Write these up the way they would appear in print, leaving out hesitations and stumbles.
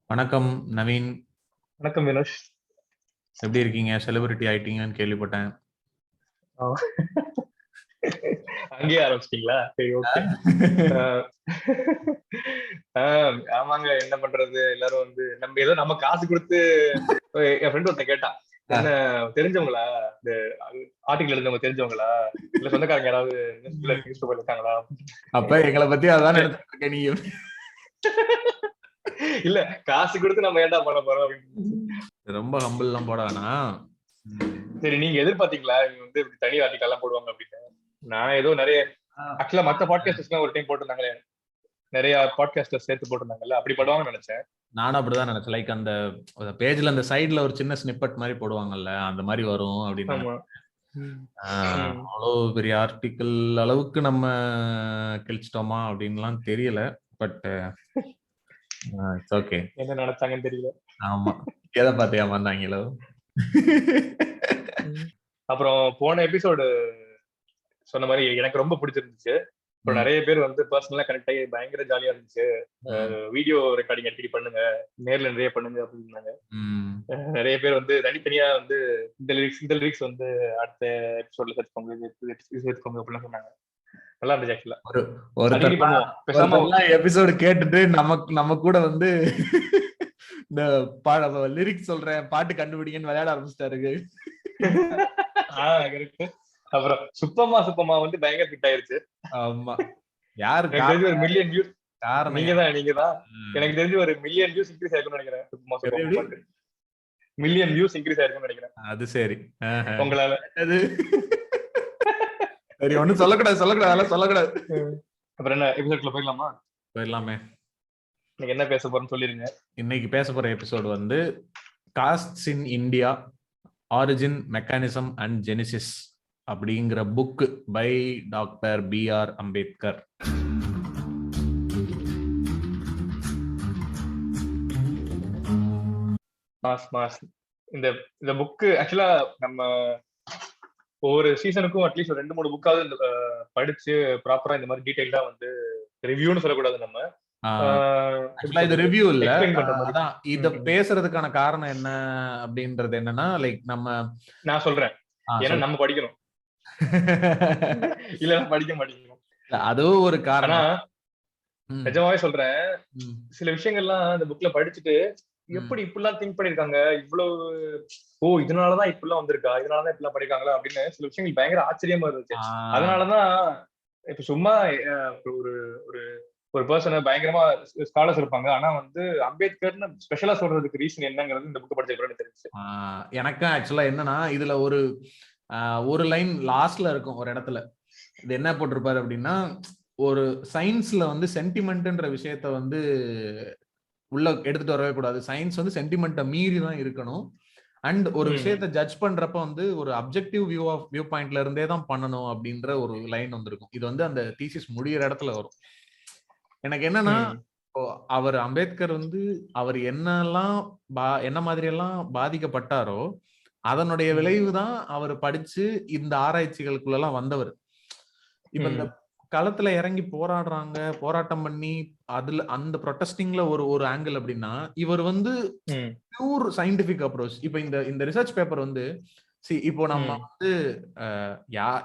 வணக்கம் நவீன். வணக்கம் வினோஷ். எப்படி இருக்கீங்க? செலிபிரிட்டி ஆயிட்டீங்கன்னு கேள்விப்பட்டேன். அங்கேயே ஆரம்பிச்சிட்டீங்களா? சரி, ஓகே. ஆமாங்க, என்ன பண்றது, எல்லாரும் வந்து நம்ம ஏதோ நம்ம காசு கொடுத்து. என் ஃப்ரெண்ட் ஒருத்தன் கேட்டான், என்ன தெரிஞ்சவங்களா, இந்த ஆர்டிகல் எழுந்தவங்க தெரிஞ்சவங்களா, இல்ல சொந்தக்காரங்க யாராவது நியூஸ் பேப்பர்ல இருக்காங்களா? அப்ப எங்களை பத்தி அதான் நினைச்சிட்டு இருக்க நீ. இல்ல, காசு கொடுத்து நம்ம ஏன்டா பண்ண போறோம் அப்படின்னு. ரொம்ப ஹம்பிள் எல்லாம் போடானா. சரி, நீங்க எதிர்பார்த்தீங்களா இவங்க வந்து இப்படி தனி ஆர்டிகல் எல்லாம் போடுவாங்க அப்படின்னு? நான் ஏதோ நிறைய ஆக்சுவலா மத்த பாட்காஸ்டர்ஸ் ஒரு டைம் போட்டிருந்தாங்களே, நிறைய பாட்காஸ்டர் சேர்த்து போட்டிருந்தாங்கல்ல, அப்படி படுவாங்கன்னு நினைச்சேன். நானும் அப்படிதான் நினைச்சேன். லைக் அந்த பேஜ்ல அந்த சைடுல ஒரு சின்ன ஸ்னிப்பட் மாதிரி போடுவாங்கல்ல, அந்த மாதிரி வரும் அப்படின்னு. அவ்வளோ பெரிய ஆர்டிக்கல் அளவுக்கு நம்ம கிழிச்சிட்டோமா அப்படின்லாம் தெரியல. But it's okay. என்ன நினைச்சாங்கன்னு தெரியல. ஆமா, எதை பார்த்து ஏமாந்தாங்களோ. அப்புறம் போன எபிசோடு சொன்ன மாதிரி எனக்கு ரொம்ப பிடிச்சிருந்துச்சு. இப்போ நிறைய பேர் வந்து பர்சனலா கனெக்ட் ஆகி பயங்கர ஜாலியா இருந்துச்சு. வீடியோ ரெக்கார்டிங் அடிக்கடி பண்ணுங்க, நேர்ல நிறைய பண்ணுங்க அப்படின்னாங்க. நிறைய பேர் வந்து தனித்தனியா வந்து இந்த லிரிக்ஸ் வந்து அடுத்த எபிசோட்ல சேர்த்துக்கோங்க அப்படின்னு சொன்னாங்க. நல்லா இருந்துச்சு. ஆக்சுவலா ஒரு எபிசோடு கேட்டுட்டு நம்ம கூட வந்து இந்த லிரிக்ஸ் சொல்றேன், பாட்டு கண்டுபிடிங்கன்னு விளையாட ஆரம்பிச்சிட்டாரு. அப்புறம் சுப்பமா வந்து பயங்கர ஹிட் ஆயிருச்சு. ஆமா, யாரு தெரிஞ்சு ஒரு மில்லியன் வியூஸ் நீங்கதான். எனக்கு தெரிஞ்சு ஒரு மில்லியன் வியூஸ் இன்க்ரீஸ் ஆயிருக்கும்னு நினைக்கிறேன். சுப்பமா மில்லியன் வியூஸ் இன்க்ரீஸ் ஆயிருக்கும்னு நினைக்கிறேன். அது சரி, உங்களால அது சரி, ஒண்ணும் சொல்லக்கூடாது. அப்புறம் என்ன, எபிசோட்ல போயிடலாமே. இன்னைக்கு என்ன பேச போறோம்னு சொல்லிருங்க. இன்னைக்கு பேச போற எபிசோடு வந்து castes in India, origin, mechanism and genesis அப்படிங்கிற book by doctor B.R. Ambedkar. இந்த புக் ஆக்சுவலா நம்ம ஒவ்வொரு சீசனுக்கும் அட்லீஸ்ட் ஒரு 2-3 புக்காவது படிச்சு ப்ராப்பரா இந்த மாதிரி டீடைல்டா வந்து ரிவ்யூன்னு சொல்லக்கூடாது. நம்ம இது ரிவ்யூ இல்ல, அதான் இத பேசுறதுக்கான காரணம் என்ன அப்படின்றது என்னன்னா, லைக் நான் சொல்றேன், ஏன்னா நம்ம படிக்கணும். இல்ல படிக்க மாட்டேங்கிறோம், அதுவும் ஒரு காரணம். நிஜமாவே சொல்றேன், சில விஷயங்கள்லாம் இந்த புக்ல படிச்சுட்டு எப்படி இப்படிலாம் திங்க் பண்ணிருக்காங்க, இவ்வளவு இதனாலதான் இப்படிலாம் வந்திருக்கா, இதனாலதான் இப்படிலாம் படிக்காங்களா அப்படின்னு சில விஷயங்கள் பயங்கர ஆச்சரியமா இருந்துச்சு. அதனாலதான் இப்ப சும்மா ஒரு ஒரு ஒரு பர்சனை பயங்கரமா ஸ்காலர்ஸ் இருப்பாங்க, ஆனா வந்து அம்பேத்கர்னு ஸ்பெஷலா சொல்றதுக்கு ரீசன் என்னங்கிறது இந்த புக் படிச்ச தெரிஞ்சு. எனக்கு ஆக்சுவலா என்னன்னா, இதுல ஒரு லைன் லாஸ்ட்ல இருக்கும் ஒரு இடத்துல. இது என்ன போட்டிருப்பாரு அப்படின்னா, ஒரு சயின்ஸ்ல வந்து சென்டிமெண்ட்ன்ற விஷயத்த வந்து உள்ள எடுத்துட்டு வரவே கூடாது. சயின்ஸ் வந்து சென்டிமெண்ட்டை மீறி தான் இருக்கணும். அண்ட் ஒரு விஷயத்தை ஜட்ஜ் பண்றப்ப வந்து ஒரு அப்ஜெக்டிவ் வியூ பாயிண்ட்ல இருந்தே தான் பண்ணணும் அப்படின்ற ஒரு லைன் வந்திருக்கும். இது வந்து அந்த தீசிஸ் முடிகிற இடத்துல வரும். எனக்கு என்னன்னா, அவர் அம்பேத்கர் வந்து அவர் என்ன மாதிரி எல்லாம் பாதிக்கப்பட்டாரோ அதனுடைய விளைவு தான் அவர் படிச்சு இந்த ஆராய்ச்சிகளுக்குள்ள எல்லாம் வந்தவர். இப்ப இந்த களத்துல இறங்கி போராட்டம் பண்ணி அதுல அந்த ப்ரொட்டஸ்டிங்ல ஒரு ஆங்கிள் அப்படின்னா, இவர் வந்து பியூர் சயின்டிபிக் அப்ரோச். இப்ப இந்த ரிசர்ச் பேப்பர் வந்து இப்போ நம்ம வந்து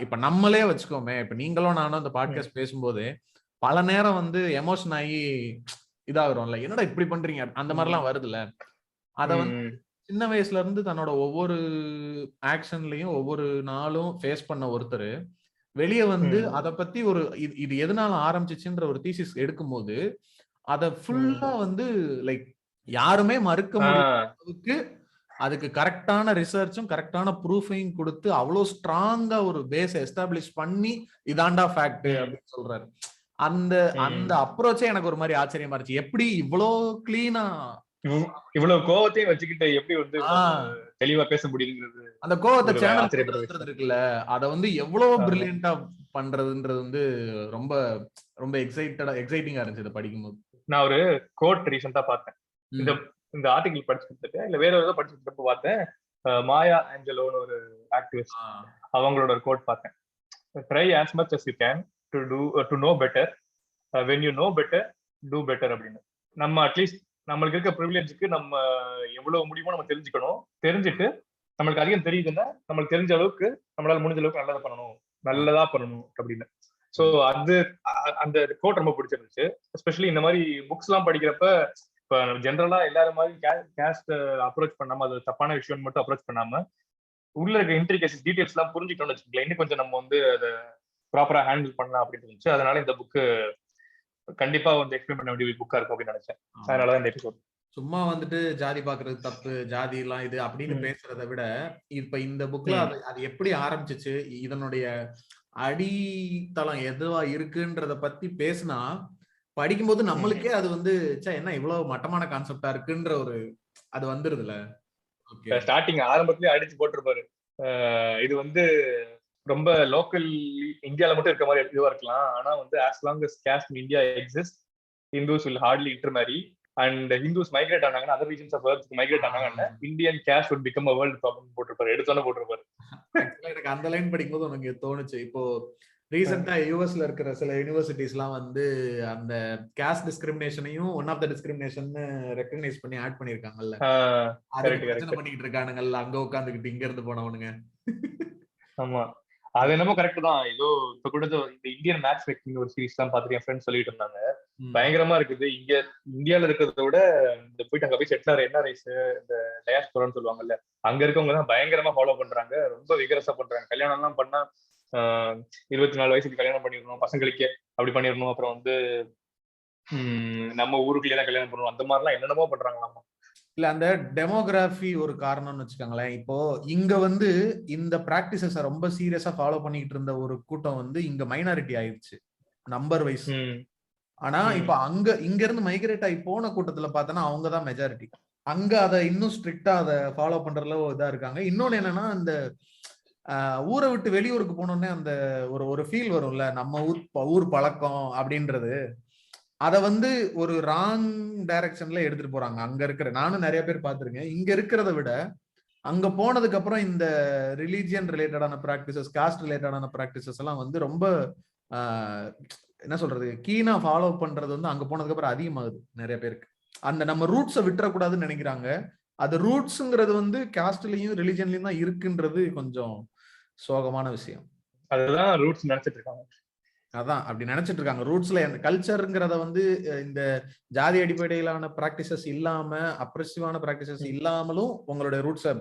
இப்ப நம்மளே வச்சுக்கோமே, இப்ப நீங்களும் நானும் அந்த பாட்காஸ்ட் பேசும்போது பல நேரம் வந்து எமோஷன் ஆகி இதாகிறோம்ல, என்னடா இப்படி பண்றீங்க அந்த மாதிரி எல்லாம் வருதுல்ல. அத வந்து சின்ன வயசுல இருந்து தன்னோட ஒவ்வொரு ஆக்ஷன்லயும் ஒவ்வொரு நாளும் ஃபேஸ் பண்ண ஒருத்தர் வெளியே வந்து அத பத்தி இது எதனால ஆரம்பிச்சுச்சுன்ற ஒரு தீசிஸ் எடுக்கும்போது அத ஃபுல்லா வந்து லைக் யாருமே மறுக்க முடியாததுக்கு அதுக்கு கரெக்டான ரிசர்ச்சும் கரெக்டான ப்ரூஃபையும் கொடுத்து அவ்வளவு ஸ்ட்ராங்கா ஒரு பேஸ் எஸ்டாப்ளிஷ் பண்ணி இதாண்டா ஃபேக்ட் அப்படின்னு சொல்றாரு. அந்த அப்ரோச்சே எனக்கு ஒரு மாதிரி ஆச்சரியமா இருந்துச்சு. எப்படி இவ்வளோ கிளீனா இவ்வளவு கோவத்தையும் வச்சுக்கிட்டு எப்படி வந்து தெளிவா பேச முடியுங்கிறது, அந்த கோவத்தை சேனல் இருக்குல்ல, அத வந்து எவ்வளவு பிரில்லியண்டா பண்றதுன்றது வந்து ரொம்ப ரொம்ப எக்ஸைட்டிங்கா இருந்துச்சு இதை படிக்கும்போது. நான் ஒரு கோட் ரீசெண்டா பார்த்தேன். இந்த ஆர்டிகல் படிச்சுட்டு இல்ல வேற ஏதோ படிச்சுட்டு பார்த்தேன். மாயா ஆஞ்சலோன்னு ஒரு ஆக்டிவிஸ்ட், அவங்களோட ஒரு கோட் பார்த்தேன். Try as much as you can to know better, when you know better do better அப்படின்னு. நம்ம அட்லீஸ்ட் நம்மளுக்கு இருக்க ப்ரிவிலேஜுக்கு நம்ம எவ்வளவு முடியுமோ நம்ம தெரிஞ்சுக்கணும். தெரிஞ்சுட்டு நம்மளுக்கு அதிகம் தெரியுதுன்னா நம்மளுக்கு தெரிஞ்ச அளவுக்கு நம்மளால முடிஞ்ச அளவுக்கு நல்லதா பண்ணணும் அப்படின்னு. சோ அது அந்த கோட் ரொம்ப பிடிச்சிருந்துச்சு. எஸ்பெஷலி இந்த மாதிரி புக்ஸ் எல்லாம் படிக்கிறப்ப இப்ப ஜென்ரலா எல்லாரும் மாதிரி கேஸ்ட் அப்ரோச் பண்ணாம அது தப்பான விஷயம் மட்டும் அப்ரோச் பண்ணாம உள்ள இருக்க இன்ட்ரிகேஷன் டீடைல்ஸ் எல்லாம் புரிஞ்சுக்கணும்னு வச்சுக்கோங்களேன், இன்னும் கொஞ்சம் நம்ம வந்து அதை ப்ராப்பரா ஹேண்டில் பண்ணலாம் அப்படின்னு இருந்துச்சு. அதனால இந்த புக்கு கண்டிப்பா வந்து எக்ஸ்பிளைன் பண்ண வேண்டிய புக்கா இருக்கும் அப்படின்னு நினைச்சேன். அதனாலதான் இந்த எபிசோட். சும்மா வந்துட்டு ஜாதி பாக்குறது தப்பு, ஜாதி எல்லாம் இது அப்படின்னு பேசுறதை விட இப்ப இந்த புக்ல அது எப்படி ஆரம்பிச்சிச்சு, இதனுடைய அடித்தளம் எதுவா இருக்குன்றத பத்தி பேசினா படிக்கும்போது நம்மளுக்கே அது வந்து என்ன இவ்வளவு மட்டமான கான்செப்டா இருக்குன்ற ஒரு அது வந்துருதுல. ஸ்டார்டிங் ஆரம்பத்திலேயே அடிச்சு போட்டிருப்பாரு. இது வந்து ரொம்ப லோக்கல் இந்தியால மட்டும் இருக்க மாதிரி இதுவா இருக்கலாம். ஆனா வந்து as long as caste in India exists, Hindus will hardly intermarry. And Hindus migrate ஆனாங்கன்னா other regions of earth migrate ஆனாங்கன்னா Indian caste would become a world problem போட்டிருப்பாரு. எடுத்தோன்னு போட்டிருப்பாரு. எனக்கு அந்த லைன் படிக்கும்போது உனக்கு தோணுச்சு, இப்போ ரீசெண்டா யூஎஸ்ல இருக்கிற சில யூனிவர்சிட்டிஸ் எல்லாம் வந்து அந்த கேஸ்ட் டிஸ்கிரிமினேஷனையும் one of the discrimination recognise பண்ணி ஆட் பண்ணிருக்காங்கல்ல. அதுக்கு பிரச்சனை பண்ணிட்டு இருக்கானுங்கல்ல அங்க உட்காந்துக்கிட்டு இங்க இருந்து போனவனுங்க. ஆமா, அது என்னமோ கரெக்ட் தான். ஏதோ இப்ப கூட இந்த இந்தியன் மேட்ச் மேக்கிங் ஒரு சீரிஸ் தான் பாத்துட்டு என் ஃப்ரெண்ட் சொல்லிட்டு இருந்தாங்க. பயங்கரமா இருக்குது. இங்க இந்தியால இருக்கிறத விட இந்த போயிட்டு அங்க போய் செட்டில் என்ஆர்ஐஸ் இந்த டயாஸ்போரான்னு சொல்லுவாங்கல்ல, அங்க இருக்கவங்க தான் பயங்கரமா ஃபாலோ பண்றாங்க, ரொம்ப விகரசா பண்றாங்க. கல்யாணம் எல்லாம் பண்ணா 24 வயசுக்கு கல்யாணம் பண்ணிடணும், பசங்களுக்கே அப்படி பண்ணிடணும். அப்புறம் வந்து நம்ம ஊருக்குள்ளே தான் கல்யாணம் பண்ணணும், அந்த மாதிரிலாம் என்னென்னமோ பண்றாங்களாமா. இல்ல அந்த டெமோகிராஃபி ஒரு காரணம்னு வச்சுக்கோங்களேன். இப்போ இங்க வந்து இந்த பிராக்டிசஸ் ரொம்ப சீரியஸா ஃபாலோ பண்ணிட்டு இருந்த ஒரு கூட்டம் வந்து இங்க மைனாரிட்டி ஆயிடுச்சு நம்பர் வைஸ். ஆனா இப்ப இங்க இருந்து மைக்ரேட் ஆகி போன கூட்டத்துல பார்த்தோன்னா அவங்கதான் மெஜாரிட்டி. அங்க அதை இன்னும் ஸ்ட்ரிக்டா அதை ஃபாலோ பண்றதுல இதா இருக்காங்க. இன்னொன்னு என்னன்னா அந்த ஊரை விட்டு வெளியூருக்கு போனோடனே அந்த ஒரு ஃபீல் வரும்ல, நம்ம ஊர் பழக்கம் அப்படின்றது அத வந்து ஒரு ராங் டைரக்ஷன்ல எடுத்துட்டு போறாங்க. அங்க இருக்கிற நானும் நிறைய பேர் பார்த்திருக்கேன். இங்க இருக்கிறத விட அங்க போனதுக்கு அப்புறம் இந்த ரிலீஜியன் ரிலேட்டடான பிராக்டிசஸ், காஸ்ட் ரிலேட்டடான பிராக்டிசஸ் எல்லாம் வந்து ரொம்ப என்ன சொல்றது கீனா ஃபாலோ பண்றது வந்து அங்க போனதுக்கு அப்புறம் அதிகமாகுது நிறைய பேருக்கு. அந்த நம்ம ரூட்ஸை விட்டுறக்கூடாதுன்னு நினைக்கிறாங்க. அது ரூட்ஸ்ங்கிறது வந்து காஸ்ட்லயும் ரிலிஜன்லயும் தான் இருக்குன்றது கொஞ்சம் சோகமான விஷயம். அதுதான் ரூட்ஸ் நினைச்சிட்டு இருக்காங்க. அதான் அப்படி நினைச்சிட்டு இருக்காங்க. ரூட்ஸ்ல கல்ச்சருங்கிறத வந்து இந்த ஜாதி அடிப்படையிலான பிராக்டிசஸ் இல்லாம, அப்ரெசிவான பிராக்டிசஸ் இல்லாமலும் உங்களுடைய ரூட்ஸை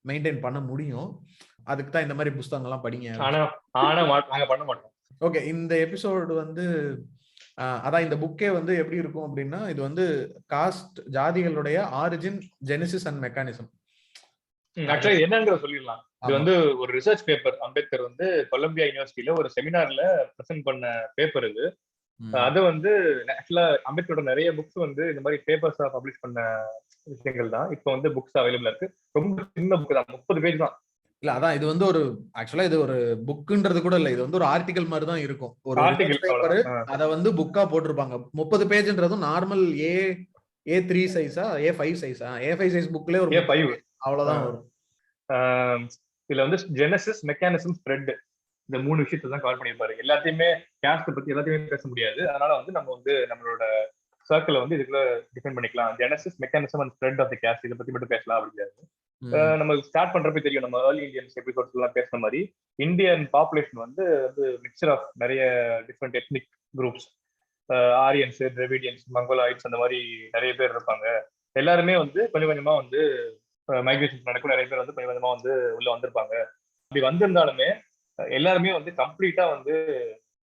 மெயின்டைன் பண்ண முடியும். அதுக்கு தான் இந்த மாதிரி புத்தகங்கள்லாம் படிங்க. ஆனா பண்ண மாட்டோம். ஓகே, இந்த எபிசோடு வந்து அதான் இந்த புக்கே வந்து எப்படி இருக்கும் அப்படின்னா, இது வந்து காஸ்ட் ஜாதிகளுடைய origin, genesis and mechanism. Actually என்னங்கறத சொல்லிடலாம். இது வந்து ஒரு ரிசர்ச் பேப்பர். அம்பேத்கர் வந்து கொலம்பியா யூனிவர்சிட்டியில ஒரு செமினார்ல பிரசன்ட் பண்ண பேப்பர் இது. அது வந்து ஆக்சுவலா அம்பேத்கரோட நிறைய புக்ஸ் வந்து இந்த மாதிரி பேப்பர்ஸா பப்ளிஷ் பண்ண விஷயங்கள் தான். இப்போ வந்து புக்ஸ் அவைலபிளா இருக்கு. ரொம்ப சின்ன புக் தான், 30 பேஜ் தான். இல்ல அதான் இது வந்து ஒரு ஆக்சுவலா இது ஒரு புக்குன்றது கூட இல்ல, இது வந்து ஒரு ஆர்டிகல் மாதிரி தான் இருக்கும். ஒரு பேப்பர் அத வந்து புக்கா போட்டிருப்பாங்க. 30 பேஜ்ன்றதும் நார்மல் A3 சைஸா A5 சைஸா A5 சைஸ் புக்லயே ஒரு A5 அவ்வளவுதான் வரும். இதுல வந்து ஜெனசிஸ், மெக்கானிசம், ஸ்ப்ரெட் இந்த 3 விஷயத்தை தான் கவர் பண்ணிருப்பாரு. எல்லாத்தையுமே கேஸ்ட் பத்தி எல்லாத்தையுமே பேச முடியாது. அதனால வந்து நம்ம வந்து நம்மளோட சர்க்கிள் வந்து இதுக்குள்ள டிஃபைன் பண்ணிக்கலாம். Genesis, mechanism and spread of the caste இதை பத்தி மட்டும் பேசலாம் அப்படிங்கிறது. நம்ம ஸ்டார்ட் பண்றப்ப தெரியும், நம்ம ஏர்லி இந்தியன்ஸ் எபிசோட்ஸ் எல்லாம் பேசுற மாதிரி இந்தியன் பாப்புலேஷன் வந்து மிக்சர் ஆஃப் நிறைய different ethnic groups, Aryans, Dravidians, Mongoloids, அந்த மாதிரி நிறைய பேர் இருப்பாங்க. எல்லாருமே வந்து கொஞ்சம் கொஞ்சமா வந்து மைக்ரேஷன் நடக்கும். நிறைய பேர் வந்து கொஞ்சம் கொஞ்சமா வந்து உள்ள வந்திருப்பாங்க. அப்படி வந்திருந்தாலுமே எல்லாருமே வந்து கம்ப்ளீட்டா வந்து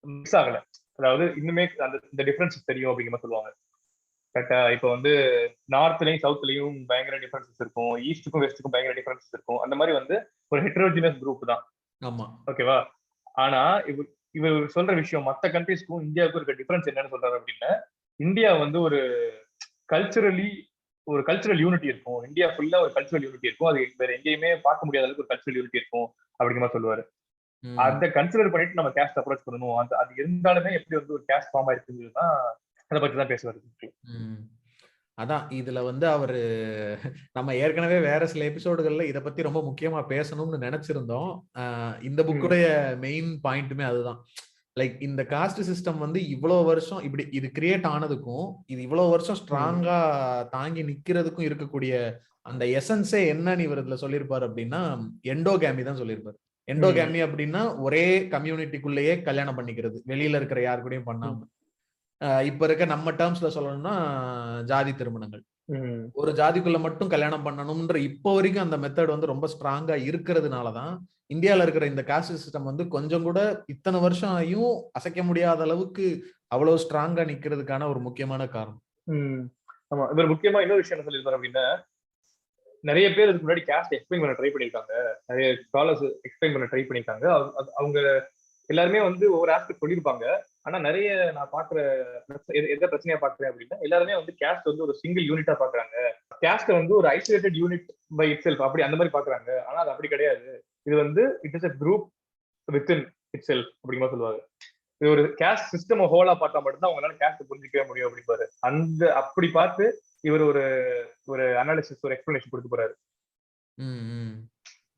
மிக்ஸ் ஆகல. அதாவது இன்னுமே அந்த டிஃபரன்ஸ் தெரியும் அப்படிங்கிற மாதிரி சொல்லுவாங்க. கரெக்டா? இப்போ வந்து நார்த்லயும் சவுத்லயும் பயங்கர டிஃபரன்சஸ் இருக்கும், ஈஸ்டுக்கும் வெஸ்டுக்கும் பயங்கர டிஃபரன்சஸ் இருக்கும். அந்த மாதிரி வந்து ஒரு ஹெட்ரோஜினஸ் குரூப் தான். ஆமா, ஓகேவா? ஆனா இவர் சொல்ற விஷயம் மற்ற கண்ட்ரீஸ்க்கும் இந்தியாவுக்கும் இருக்க டிஃபரன்ஸ் என்னன்னு சொல்றாரு அப்படின்னா, இந்தியா வந்து ஒரு கல்ச்சுரல் யூனிட்டி இருக்கும். இந்தியா ஃபுல்லா ஒரு கல்ச்சுரல் யூனிட்டி இருக்கும். அது வேற எங்கேயுமே பார்க்க முடியாத அளவுக்கு ஒரு கல்ச்சுரல் யூனிட்டி இருக்கும் அப்படிங்கிற மாதிரி சொல்லுவாரு. அதை கன்சிடர் பண்ணிட்டு நம்ம கேஸ்ட் அப்ரோச் பண்ணணும். அது இருந்தாலுமே எப்படி வந்து ஒரு கேஸ்ட் ஃபார்ம் ஆயிருக்குதான் அதை பத்தி தான் பேசுவாரு. அதான் இதுல வந்து அவரு நம்ம ஏற்கனவே வேற சில எபிசோடுகள்ல இதை பத்தி ரொம்ப முக்கியமா பேசணும்னு நினைச்சிருந்தோம். இந்த புக்குடைய மெயின் பாயிண்ட்டுமே அதுதான். லைக் இந்த காஸ்ட் சிஸ்டம் வந்து இவ்வளவு வருஷம் இப்படி இது கிரியேட் ஆனதுக்கும் இது இவ்வளவு வருஷம் ஸ்ட்ராங்கா தாங்கி நிக்கிறதுக்கும் இருக்கக்கூடிய அந்த எசன்ஸே என்னன்னு இவர் இதுல சொல்லியிருப்பாரு அப்படின்னா எண்டோகேமி தான் சொல்லியிருப்பாரு. எண்டோகேமி அப்படின்னா ஒரே கம்யூனிட்டிக்குள்ளேயே கல்யாணம் பண்ணிக்கிறது, வெளியில இருக்கிற யாரு கூடயும் பண்ணாம. இப்ப இருக்க நம்ம டேர்ம்ஸ்ல சொல்லணும்னா ஜாதி திருமணங்கள், ஒரு ஜாதிக்குள்ள மட்டும் கல்யாணம் பண்ணணும்ன்ற இப்போ வரைக்கும் அந்த மெத்தட் வந்து ரொம்ப ஸ்ட்ராங்கா இருக்கிறதுனாலதான் இந்தியால இருக்கிற இந்த காஸ்ட் சிஸ்டம் வந்து கொஞ்சம் கூட இத்தனை வருஷம் ஆகியும் அசைக்க முடியாத அளவுக்கு அவ்வளவு ஸ்ட்ராங்கா நிக்கிறதுக்கான ஒரு முக்கியமான காரணம். ஆமா, இவர் முக்கியமா இன்னொரு விஷயம் என்ன சொல்லியிருப்பாரு அப்படின்னா, நிறைய பேர் இதுக்கு முன்னாடி காஸ்ட் எக்ஸ்பிளைன் பண்ண ட்ரை பண்ணிருக்காங்க, நிறைய ஸ்காலர்ஸ் எக்ஸ்பிளைன் பண்ண ட்ரை பண்ணிருக்காங்க. அவங்க எல்லாருமே வந்து ஒவ்வொரு ஆஸ்பெக்ட் சொல்லியிருப்பாங்க. ஆனா நிறைய நான் பாக்குற எந்த பிரச்சனையா பாக்குறேன் அப்படின்னா, எல்லாருமே வந்து கேஸ்ட் வந்து ஒரு சிங்கிள் யூனிட்டா பாக்குறாங்க, கேஸ்ட் வந்து ஒரு isolated unit by itself அப்படி அந்த மாதிரி பாக்குறாங்க. ஆனா அது அப்படி கிடையாது. இது வந்து it is a group within itself அப்படிங்கிற சொல்லுவாங்க. இது ஒரு கேஸ்ட் சிஸ்டம் ஹோலா பார்த்தா மட்டும்தான் அவங்களால கேஸ்ட் புரிஞ்சிக்கவே முடியும் அப்படிப்பாரு. அப்படி பார்த்து இவர் ஒரு ஒரு அனாலிசிஸ், ஒரு எக்ஸ்பிளனேஷன் கொடுத்து போறாரு.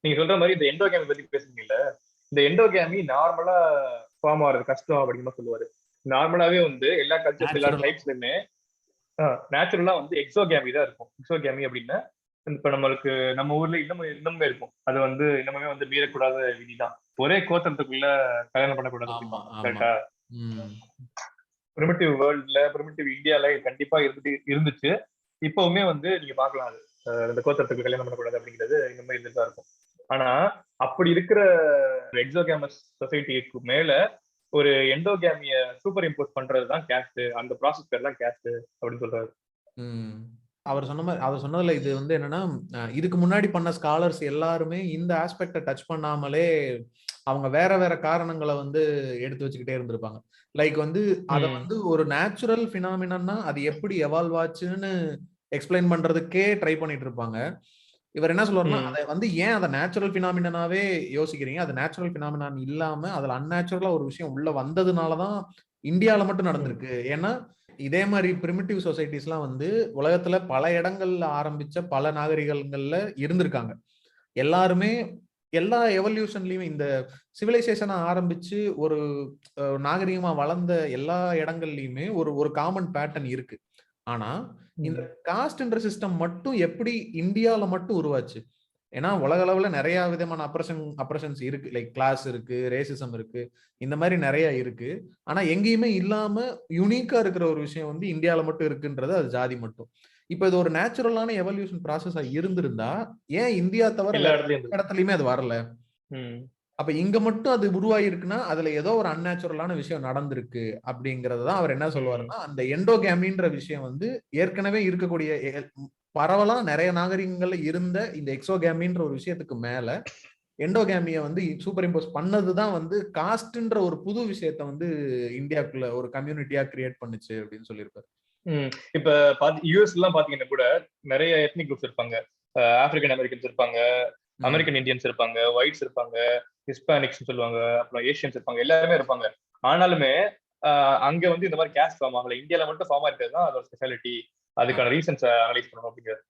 நீங்க சொல்ற மாதிரி இந்த எண்டோகேமி பத்தி பேசுறீங்கல்ல, இந்த எண்டோகேமி நார்மலா ஃபார்ம் ஆகிறது கஷ்டம் அப்படிங்கிற சொல்லுவாரு. நார்மலாவே வந்து எல்லா கல்ச்சர்ஸ் எல்லா டைப்ஸ்லயுமே நேச்சுரலா வந்து எக்ஸோகேமி தான் இருக்கும். எக்ஸோகேமி அப்படின்னா இப்ப நம்மளுக்கு நம்ம ஊர்ல இன்னமுமே இருக்கும். அது வந்து இன்னமுமே வந்து மீறக்கூடாத விதிதான். ஒரே கோத்திரத்துக்குள்ள கல்யாணம் பண்ணக்கூடாது. கரெக்டா? பிரிமிட்டிவ் வேர்ல்ட்ல, பிரிமிட்டிவ் இந்தியால கண்டிப்பா இருந்துச்சு. இப்பவுமே வந்து நீங்க பாக்கலாம், அது இந்த கோத்திரத்துக்கு கல்யாணம் பண்ணக்கூடாது அப்படிங்கிறது இன்னுமே இருந்துதான் இருக்கும். ஆனா அப்படி இருக்கிற எக்ஸோகேமஸ் சொசைட்டிக்கு மேல ஒரு எண்டோகேமிய சூப்பர் இம்போஸ் பண்றதுதான் கேஸ்ட். அந்த ப்ராசஸ் பேர் தான் கேஸ்ட் அப்படின்னு சொல்றாரு. அவர் சொன்னதுல இது வந்து என்னன்னா, இதுக்கு முன்னாடி பண்ண ஸ்காலர்ஸ் எல்லாருமே இந்த ஆஸ்பெக்ட டச் பண்ணாமலே அவங்க வேற வேற காரணங்களை வந்து எடுத்து வச்சுக்கிட்டே இருந்திருப்பாங்க. லைக் வந்து அத வந்து ஒரு நேச்சுரல் பினாமினா அது எப்படி எவால்வ் ஆச்சுன்னு எக்ஸ்பிளைன் பண்றதுக்கே ட்ரை பண்ணிட்டு இருப்பாங்க. இவர் என்ன சொல்றாருன்னா, அதை வந்து ஏன் அதை நேச்சுரல் பினாமினாவே யோசிக்கிறீங்க, அது நேச்சுரல் பினாமினான் இல்லாம அதுல அன்நேச்சுரலா ஒரு விஷயம் உள்ள வந்ததுனாலதான் இந்தியால மட்டும் நடந்திருக்கு. ஏன்னா இதே மாதிரி பிரிமிட்டிவ் சொசைட்டிஸ்லாம் வந்து உலகத்துல பல இடங்கள்ல ஆரம்பிச்ச பல நாகரிகங்கள்ல இருந்திருக்காங்க. எல்லாருமே எல்லா எவல்யூஷன்லயுமே இந்த சிவிலைசேஷனை ஆரம்பிச்சு ஒரு நாகரிகமா வளர்ந்த எல்லா இடங்கள்லயுமே ஒரு காமன் பேட்டர்ன் இருக்கு. ஆனா இந்த காஸ்ட்ன்ற சிஸ்டம் மட்டும் எப்படி இந்தியால மட்டும் உருவாச்சு? ஏன்னா உலக அளவுல நிறைய விதமான அப்ரஷன்ஸ் இருக்கு, லைக் கிளாஸ் இருக்கு, ரேசிசம் இருக்கு, இந்த மாதிரி நிறைய இருக்கு. ஆனா எங்கேயுமே இல்லாம யூனிக்கா இருக்கிற ஒரு விஷயம் வந்து இந்தியால மட்டும் இருக்குன்றது அது ஜாதி மட்டும். இப்ப இது ஒரு நேச்சுரலான எவல்யூஷன் ப்ராசஸா இருந்திருந்தா ஏன் இந்தியா தவிர எல்லா இடத்துலயுமே அது வரல? அப்ப இங்க மட்டும் அது உருவாகி இருக்குன்னா அதுல ஏதோ ஒரு அன்நேச்சுரலான விஷயம் நடந்திருக்கு அப்படிங்கறதுதான் அவர் என்ன சொல்லுவாருன்னா, அந்த எண்டோகேமின்ற விஷயம் வந்து ஏற்கனவே இருக்கக்கூடிய பரவலா நிறைய நாகரிகங்கள்ல இருந்த இந்த எக்ஸோகேமின்ற ஒரு விஷயத்துக்கு மேல எண்டோகேமிய வந்து சூப்பர் இம்போஸ் பண்ணதுதான் வந்து காஸ்ட்ன்ற ஒரு புது விஷயத்த வந்து இந்தியாக்குள்ள ஒரு கம்யூனிட்டியா கிரியேட் பண்ணுச்சு அப்படின்னு சொல்லியிருப்பாரு. இப்ப யூஎஸ் எல்லாம் பாத்தீங்கன்னா கூட நிறைய எத்னிக் குரூப்ஸ் இருப்பாங்க. ஆப்பிரிக்கன் அமெரிக்கன்ஸ் இருப்பாங்க, அமெரிக்கன் இந்தியன்ஸ் இருப்பாங்க, ஒயிட்ஸ் இருப்பாங்க, ஹிஸ்பானிக்ஸ் சொல்லுவாங்க, அப்புறம் ஏஷியன்ஸ் இருப்பாங்க, எல்லாருமே இருப்பாங்க. ஆனாலுமே அங்க வந்து இந்த மாதிரி கேஸ்ட் ஃபார்ம் ஆகல. இந்தியால மட்டும் ஃபார்ம் ஆயிருக்கிறது தான் அதோட ஸ்பெஷாலிட்டி. அதுக்கான ரீசன்ஸ் அனலைஸ் பண்ணணும் அப்படிங்கிறது.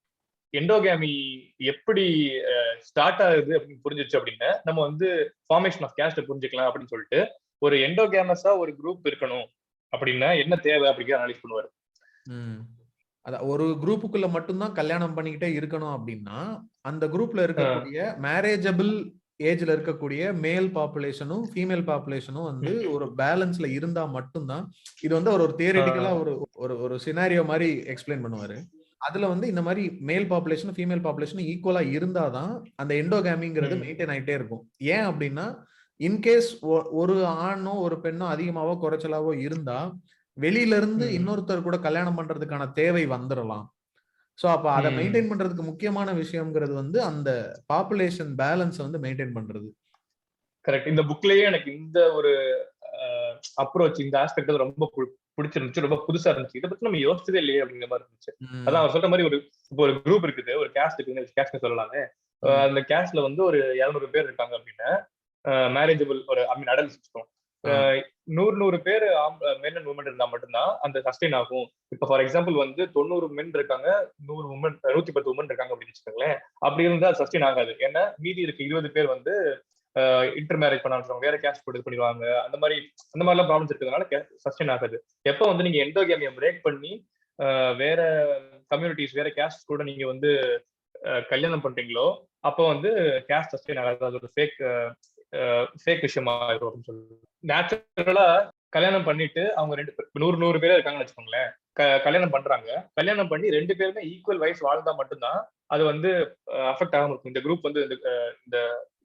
எண்டோகேமி எப்படி ஸ்டார்ட் ஆகுது அப்படின்னு புரிஞ்சிச்சு அப்படின்னா நம்ம வந்து ஃபார்மேஷன் ஆஃப் கேஸ்ட் புரிஞ்சுக்கலாம் அப்படின்னு சொல்லிட்டு ஒரு எண்டோகேமஸா ஒரு குரூப் இருக்கணும் அப்படின்னா என்ன தேவை அப்படிங்கிற அனலைஸ் பண்ணுவாரு. அதான் ஒரு குரூப்புக்குள்ள மட்டும்தான் கல்யாணம் பண்ணிக்கிட்டே இருக்கணும் அப்படின்னா அந்த குரூப்ல இருக்கக்கூடிய மேரேஜபிள் ஏஜ்ல இருக்கக்கூடிய மேல் பாப்புலேஷனும் ஃபீமேல் பாப்புலேஷனும் வந்து ஒரு பேலன்ஸ்ல இருந்தா மட்டும்தான். இது வந்து ஒரு தியரிட்டிக்கலா ஒரு சினாரியோ மாதிரி எக்ஸ்பிளைன் பண்ணுவாரு. அதுல வந்து இந்த மாதிரி மேல் பாப்புலேஷன் ஃபீமேல் பாப்புலேஷன் ஈக்குவலா இருந்தாதான் அந்த எண்டோகேமிங்கிறது மெயின்டைன் ஆயிட்டே இருக்கும். ஏன் அப்படின்னா இன்கேஸ் ஒரு ஆணோ ஒரு பெண்ணோ அதிகமாவோ குறைச்சலாவோ இருந்தா வெளியில இருந்து இன்னொருத்தர் கூட கல்யாணம் பண்றதுக்கான தேவை வந்துடலாம். சோ அப்ப அதை மெயின்டைன் பண்றதுக்கு முக்கியமான விஷயம்ங்கிறது வந்து அந்த பாப்புலேஷன் பேலன்ஸ் வந்து மெயின்டைன் பண்றது. கரெக்ட். இந்த புக்லயே எனக்கு இந்த ஒரு அப்ரோச், இந்த ஆஸ்பெக்ட் ரொம்ப பிடிச்சிருந்துச்சு, ரொம்ப புதுசா இருந்துச்சு. இதை பத்தி நம்ம யோசிச்சதே இல்லையே அப்படிங்கிற மாதிரி இருந்துச்சு. அதான் அவர் சொல்ற மாதிரி இப்போ ஒரு குரூப் இருக்குது, ஒரு கேஸ்ட் இருக்குது, கேஸ்ட் சொல்லலாமே. அந்த கேஸ்ட்ல வந்து ஒரு 200 பேர் இருக்காங்க அப்படின்னா மேரேஜபிள் ஒரு அடல்ட்ஸ் வச்சுக்கோம். 100 பேர் மென் அண்ட் உமன் இருந்தா மட்டும்தான் அந்த சஸ்டெயின் ஆகும். இப்ப ஃபார் எக்ஸாம்பிள் வந்து 90 மென் இருக்காங்க, 110 உமன் இருக்காங்க அப்படின்னு வச்சுக்கோங்களேன். அப்படி இருந்தா சஸ்டெயின் ஆகாது. ஏன்னா மீதி இருக்க 20 பேர் வந்து இன்டர் மேரேஜ் பண்ண ஆரம்பிச்சிருவாங்க, வேற கேஸ்ட் போட்டு பண்ணிடுவாங்க. அந்த மாதிரிலாம் ப்ராப்ளம்ஸ் இருக்கிறதுனால சஸ்டெயின் ஆகாது. எப்போ வந்து நீங்க எண்டோகேமியை பிரேக் பண்ணி வேற கம்யூனிட்டிஸ், வேற கேஸ்ட் கூட நீங்க வந்து கல்யாணம் பண்றீங்களோ அப்போ வந்து கேஸ்ட் சஸ்டெயின் ஆகாது. அது ஒரு ஃபேக் விஷயமா இருக்கும் அப்படின்னு சொல்லுவாங்க. நேச்சுரலா கல்யாணம் பண்ணிட்டு அவங்க 100 பேரே இருக்காங்கன்னு வச்சுக்கோங்களேன். கல்யாணம் பண்றாங்க, கல்யாணம் பண்ணி 2 பேருமே ஈக்குவல் வயசு வாழ்ந்தா மட்டும்தான் அது வந்து அஃபெக்ட் ஆகாம இருக்கும். இந்த குரூப் வந்து இந்த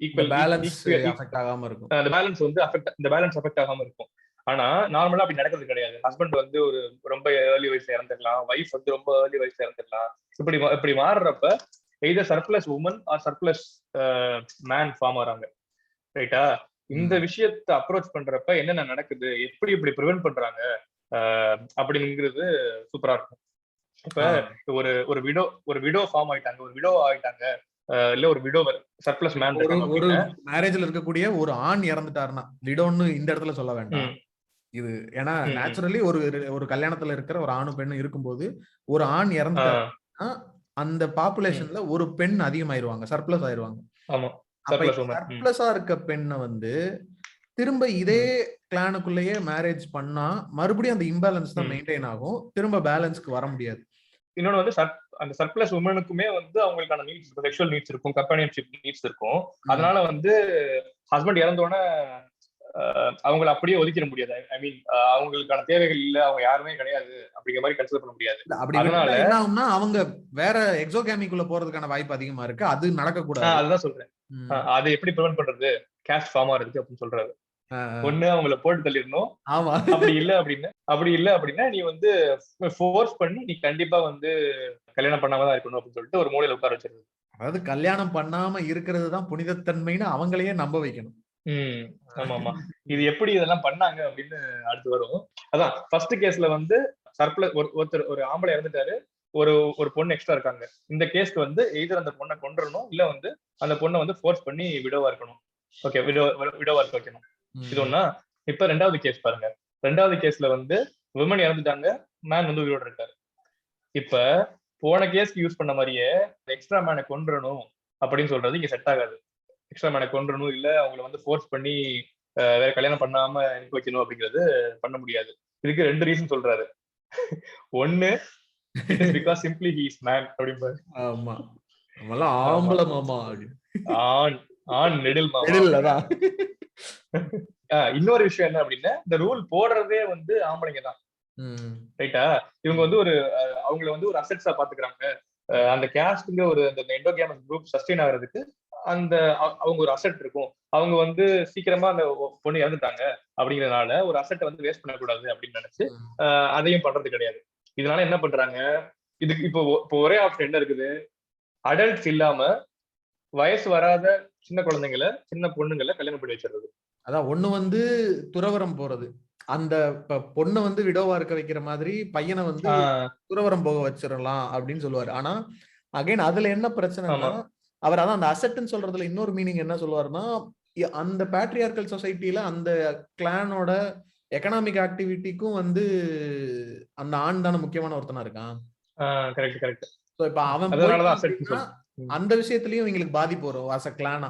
ஈக்குவல் பேலன்ஸ் அஃபெக்ட் ஆகாம இருக்கும். அந்த பேலன்ஸ் வந்து அஃபெக்ட் ஆகாம இருக்கும். ஆனா நார்மலா அப்படி நடக்கிறது கிடையாது. ஹஸ்பண்ட் வந்து ஒரு ரொம்ப ஏர்லி வயசுல இறந்துடலாம், வைஃப் வந்து ரொம்ப ஏர்லி வயசுல இறந்துடலாம். இப்படி மாறுறப்ப either surplus woman or surplus man form ஆறாங்க. ரைட்டா? இந்த விஷயத்தை அப்ரோச் பண்றப்ப என்னென்ன நடக்குது, இப்படி ப்ரிவென்ட் பண்றாங்க அப்படிங்கிறது சூப்பரா இருக்கும். இப்ப ஒரு விடோ ஃபார்ம் ஆயிட்டாங்க, ஒரு விடோ ஆயிட்டாங்க, இல்ல ஒரு விடோவர் சர்ப்ளஸ் மேன் ஒரு மேரேஜ்ல இருக்கக்கூடிய ஒரு ஆண் இறந்துட்டாருன்னா, விடோன்னு இந்த இடத்துல சொல்ல வேண்டாம். இது ஏன்னா நேச்சுரலி ஒரு கல்யாணத்துல இருக்கிற ஒரு ஆணும் பெண்ணும் இருக்கும்போது ஒரு ஆண் இறந்துட்டாருன்னா அந்த பாப்புலேஷன்ல ஒரு பெண் அதிகமாயிருவாங்க, சர்ப்ளஸ் ஆயிருவாங்க. சர்ப்ளஸா இருக்க பெண்ணை வந்து திரும்ப இதே கிளானுக்குள்ளேயே மேரேஜ் பண்ணா மறுபடியும் அந்த இம்பேலன்ஸ் தான் மெயின்டைன் ஆகும், திரும்ப பேலன்ஸ்க்கு வர முடியாது. இன்னொன்னு வந்து அந்த சர்ப்ளஸ் உமனுக்குமே வந்து அவங்களுக்கான நீட்ஸ், செக்ஷுவல் நீட்ஸ் இருக்கும், கம்பானியன்ஷிப் நீட்ஸ் இருக்கும். அதனால வந்து ஹஸ்பண்ட் இறந்தோடனே அவங்களை அப்படியே ஒதுக்கிட முடியாது. ஐ மீன் அவங்களுக்கான தேவைகள் இல்ல, அவங்க யாருமே கிடையாது அப்படிங்கிற மாதிரி கன்சிடர் பண்ண முடியாது. அதனால என்ன ஆகும்னா அவங்க வேற எக்ஸோகேமிக்குள்ள போறதுக்கான வாய்ப்பு அதிகமா இருக்கு. அது நடக்க கூடாது. அதுதான் சொல்றேன். அதை எப்படி ப்ரிவென்ட் பண்றது, கேஸ்ட் ஃபார்ம் ஆறதுக்கு அப்படின்னு சொல்றாரு. ஒண்ணு அவங்களை போட்டு தள்ளிடணும். அப்படி இல்ல அப்படின்னா நீ வந்து ஃபோர்ஸ் பண்ணி நீ கண்டிப்பா வந்து கல்யாணம் பண்ணாம தான் இருக்கணும் அப்படின்னு சொல்லிட்டு ஒரு மூலையில உட்கார வச்சிருது. அதாவது கல்யாணம் பண்ணாம இருக்கிறது தான் புனிதத்தன்மைன்னு அவங்களையே நம்ப வைக்கணும். ஆமா. இது எப்படி இதெல்லாம் பண்ணாங்க அப்படின்னு அடுத்து வரும். அதான் ஃபர்ஸ்ட் கேஸ்ல வந்து சர்ப்ளஸ் ஒரு ஆம்பளை இறந்துட்டாரு, ஒரு பொண்ணு எக்ஸ்ட்ரா இருக்காங்க. இந்த கேஸ்க்கு வந்து எய்தர் அந்த பொண்ணை கொன்றணும், இல்ல வந்து அந்த பொண்ணை வந்து ஃபோர்ஸ் பண்ணி விடோவா இருக்கணும். ஓகே, விடோவா இருக்க வைக்கணும். இது ஒண்ணா. இப்ப 2வது கேஸ் பாருங்க. 2வது கேஸ்ல வந்து விமன் இறந்துட்டாங்க, மேன் வந்து உயிரோட இருக்காரு. இப்ப போன கேஸ்க்கு யூஸ் பண்ண மாதிரியே எக்ஸ்ட்ரா மேனை கொன்றணும் அப்படின்னு சொல்றது இங்க செட் ஆகாது. எக்ஸ்ட்ரா மேனை கொன்றணும், இல்ல அவங்களை வந்து ஃபோர்ஸ் பண்ணி வேற கல்யாணம் பண்ணாம இருக்க வைக்கணும் அப்படிங்கிறது பண்ண முடியாது. இதுக்கு 2 ரீசன் சொல்றாரு. ஒண்ணு, because simply he is man அப்படிம்பாரு. ஆமா, நம்மலாம் ஆம்பளை மாமா. ஆண் நெடில் மாமா. இன்னொரு விஷயம் என்ன அப்படின்னா, இந்த ரூல் போடுறதே வந்து ஆம்பளைங்க தான். ரைட்டா? இவங்க வந்து அவங்களை வந்து ஒரு அசெட்ஸா பாத்துக்கிறாங்க. அந்த கேஸ்ட்ங்க அந்த எண்டோகேமஸ் குரூப் சஸ்டெயின் ஆகிறதுக்கு அவங்க ஒரு அசெட் இருக்கும். அவங்க வந்து சீக்கிரமா அந்த பொண்ணு இறந்துட்டாங்க அப்படிங்கறதுனால ஒரு அசெட்டை வந்து வேஸ்ட் பண்ணக்கூடாது அப்படின்னு நினைச்சு அதையும் பண்றது கிடையாது. இதனால என்ன பண்றாங்க, இதுக்கு இப்போ ஒரே ஆப்ஷன் என்ன இருக்குது, அடல்ட்ஸ் இல்லாம வயசு வராத சின்ன குழந்தைங்களை, சின்ன பொண்ணுங்களை கல்யாணம் பண்ணி வச்சிருது. அதான் ஒண்ணு வந்து துறவரம் போறது, அந்த பொண்ணை வந்து விடோவா இருக்க வைக்கிற மாதிரி பையனை வந்து துறவரம் போக வச்சிடலாம் அப்படின்னு சொல்லுவாரு. ஆனா அகைன் அதுல என்ன பிரச்சனைனா, அவர் அதான் அந்த அசெட்னு சொல்றதுல இன்னொரு மீனிங் என்ன சொல்லுவாருன்னா, அந்த பேட்ரியார்கல் சொசைட்டில அந்த கிளானோட எக்கனாமிக் ஆக்டிவிட்டிக்கும் வந்து அந்த ஆண் தானே முக்கியமான ஒருத்தனா இருக்கான். கரெக்ட். சோ இப்ப அவன் அந்த விஷயத்திலயும் இவங்களுக்கு பாதிப்பு வரும் அஸ் அ கிளானா.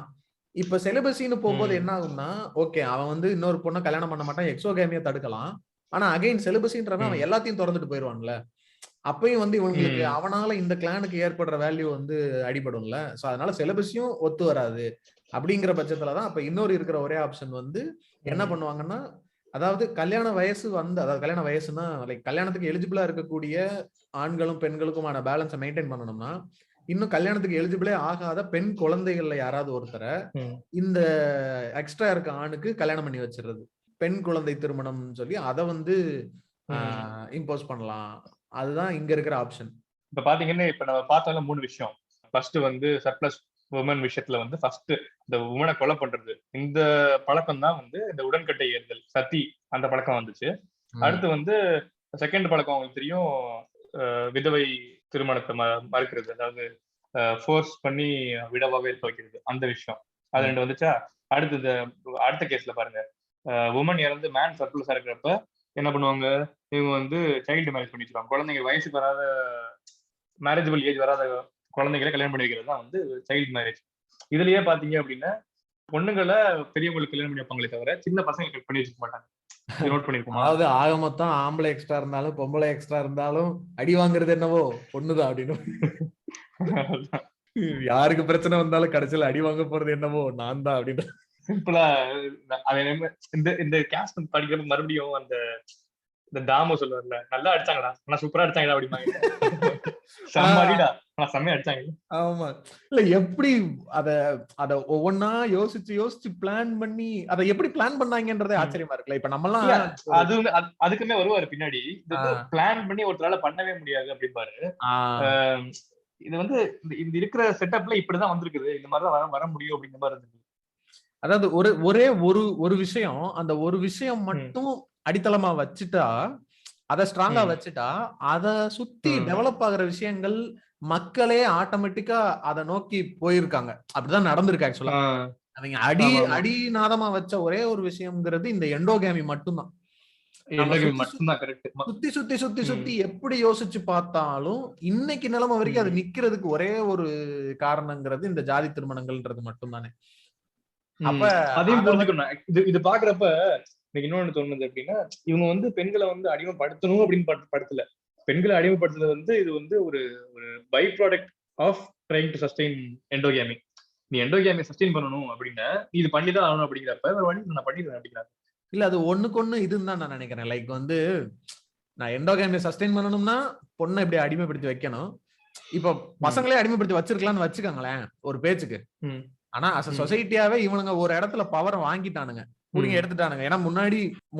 இப்ப செலிபஸின்னு போகும்போது என்ன ஆகும்னா, ஓகே அவன் வந்து இன்னொரு பொண்ணை கல்யாணம் பண்ண மாட்டான், எக்ஸோகேமியா தடுக்கலாம். ஆனா அகைன் செலிபஸின்றவன் அவன் எல்லாத்தையும் திறந்துட்டு போயிடுவான்ல. அப்பயும் வந்து இவங்களுக்கு அவனால இந்த கிளானுக்கு ஏற்படுற வேல்யூ வந்து அடிபடும்ல. சோ அதனால செலிபஸியும் ஒத்து வராது. அப்படிங்கிற பட்சத்துலதான் அப்ப இன்னொரு இருக்கிற ஒரே ஆப்ஷன் வந்து என்ன பண்ணுவாங்கன்னா, அதாவது கல்யாண வயசு வந்து, அதாவது கல்யாண வயசுனா லைக் கல்யாணத்துக்கு எலிஜிபிளா இருக்கக்கூடிய ஆண்களும் பெண்களுக்குமான பேலன்ஸை மெயின்டைன் பண்ணணும்னா, இன்னும் கல்யாணத்துக்கு எலிஜிபிளே ஆகாத பெண் குழந்தைகள்ல யாராவது ஒருத்தரை இந்த எக்ஸ்ட்ரா இருக்க ஆணுக்கு கல்யாணம் பண்ணி வச்சிருது. பெண் குழந்தை திருமணம் சொல்லி அதை வந்து இம்போஸ் பண்ணலாம். அதுதான் இங்க இருக்கிற ஆப்ஷன். இப்ப பாத்தீங்கன்னா, இப்ப நம்ம பார்த்தோம்ல 3 விஷயம். ஃபர்ஸ்ட் வந்து சர்ப்ளஸ் உமன் விஷயத்துல வந்து ஃபர்ஸ்ட் இந்த உமனை கொலை பண்றது, இந்த பழக்கம் தான் வந்து இந்த உடன்கட்டை ஏறுதல், சதி, அந்த பழக்கம் வந்துச்சு. அடுத்து வந்து செகண்ட் பழக்கம் உங்களுக்கு தெரியும், விதவை திருமணத்தை மறுக்கிறது, அதாவது ஃபோர்ஸ் பண்ணி விடவாவே இருக்க வைக்கிறது, அந்த விஷயம். அது 2 வந்துச்சா. அடுத்த கேஸ்ல பாருங்க, உமன் இறந்து மேன் சர்ப்ளஸா இருக்கிறப்ப என்ன பண்ணுவாங்க, இவங்க வந்து சைல்டு மேரேஜ் பண்ணி வச்சிருவாங்க. குழந்தைங்க வயசுக்கு வராத, மேரேஜபிள் ஏஜ் வராத குழந்தைங்களை கல்யாணம் பண்ணி வைக்கிறது தான் வந்து சைல்டு மேரேஜ். இதுலயே பாத்தீங்க அப்படின்னா பொண்ணுங்களை பெரியவங்களுக்கு கல்யாணம் பண்ணி வைப்பாங்களே தவிர சின்ன பசங்க கட் பண்ணி வச்சுக்க மாட்டாங்க. நோட் பண்ணிருக்குமா? அதாவது ஆக மொத்தம் ஆம்பளை எக்ஸ்ட்ரா இருந்தாலும் பொம்பளை எக்ஸ்ட்ரா இருந்தாலும் அடி வாங்குறது என்னவோ பொண்ணுதான் அப்படின்னு. யாருக்கு பிரச்சனை வந்தாலும் கடைசியில அடி வாங்க போறது என்னவோ நான் தான் அப்படின்னு சிம்பிளா இந்த கேஸ்ட் படிக்கிறது மறுபடியும் இந்த தாமு சொல்லுவார்ல, நல்லா அடிச்சாங்கடா ஆனா சூப்பரா அடிச்சாங்கடா அப்படிம்பாங்க. செம்ம அடிடா ஆனா செம்மையா அடிச்சாங்க. ஆமா. இல்ல எப்படி அத ஒவ்வொன்னா யோசிச்சு பிளான் பண்ணி அதை எப்படி பிளான் பண்ணாங்கன்றதே ஆச்சரியமா இருக்குல்ல. இப்ப நம்மலாம் அது அதுக்குமே வருவாரு பின்னாடி. பிளான் பண்ணி ஒருத்தரால பண்ணவே முடியாது அப்படிம்பாரு. இது வந்து இந்த இருக்கிற செட்டப்ல இப்படிதான் வந்திருக்குது, இந்த மாதிரிதான் வர முடியும் அப்படிங்கிற மாதிரி இருந்தது. அதாவது ஒரே ஒரு விஷயம், அந்த ஒரு விஷயம் மட்டும் அடித்தளமா வச்சுட்டா, அத ஸ்ட்ராங்கா வச்சுட்டா, அத சுத்தி டெவலப் ஆகுற விஷயங்கள் மக்களே ஆட்டோமேட்டிக்கா அத நோக்கி போயிருக்காங்க. அப்படிதான் நடந்திருக்கு ஆக்சுவலா. அவங்க அடிநாதமா வச்ச ஒரே ஒரு விஷயம்ங்கிறது இந்த எண்டோகேமி மட்டும்தான். சுத்தி எப்படி யோசிச்சு பார்த்தாலும் இன்னைக்கு நிலைமை வரைக்கும் அது நிக்கிறதுக்கு ஒரே ஒரு காரணங்கிறது இந்த ஜாதி திருமணங்கள்ன்றது மட்டும்தானே. அப்ப அதையும் புரிஞ்சுக்கணும். இது பாக்குறப்ப எனக்கு இன்னொன்னு தோணுது அப்படின்னா, இவங்க வந்து பெண்களை வந்து அடிமைப்படுத்தணும் அப்படின்னு படுத்தல. பெண்களை அடிமைப்படுத்துறது வந்து இது வந்து ஒரு by product of trying to sustain endogamy. நீ எண்டோகேமி சஸ்டெயின் பண்ணணும் அப்படின்னா நீ இது பண்ணிதான் ஆகணும் அப்படிங்கிறப்ப நான் பண்ணிடுறேன் அப்படிங்கிறாங்க. இல்ல அது ஒண்ணுக்கு ஒண்ணு இதுன்னு தான் நான் நினைக்கிறேன். லைக் வந்து நான் எண்டோகேமியை சஸ்டெயின் பண்ணணும்னா பொண்ணை இப்படி அடிமைப்படுத்தி வைக்கணும். இப்ப பசங்களே அடிமைப்படுத்தி வச்சிருக்கலாம்னு வச்சுக்கோங்களேன் ஒரு பேச்சுக்கு. ஆனா அஸ் சொசைட்டியாவே இவனுங்க ஒரு இடத்துல பவர் வாங்கிட்டானுங்க, புடிங்க எடுத்துட்டானுங்க. ஏன்னா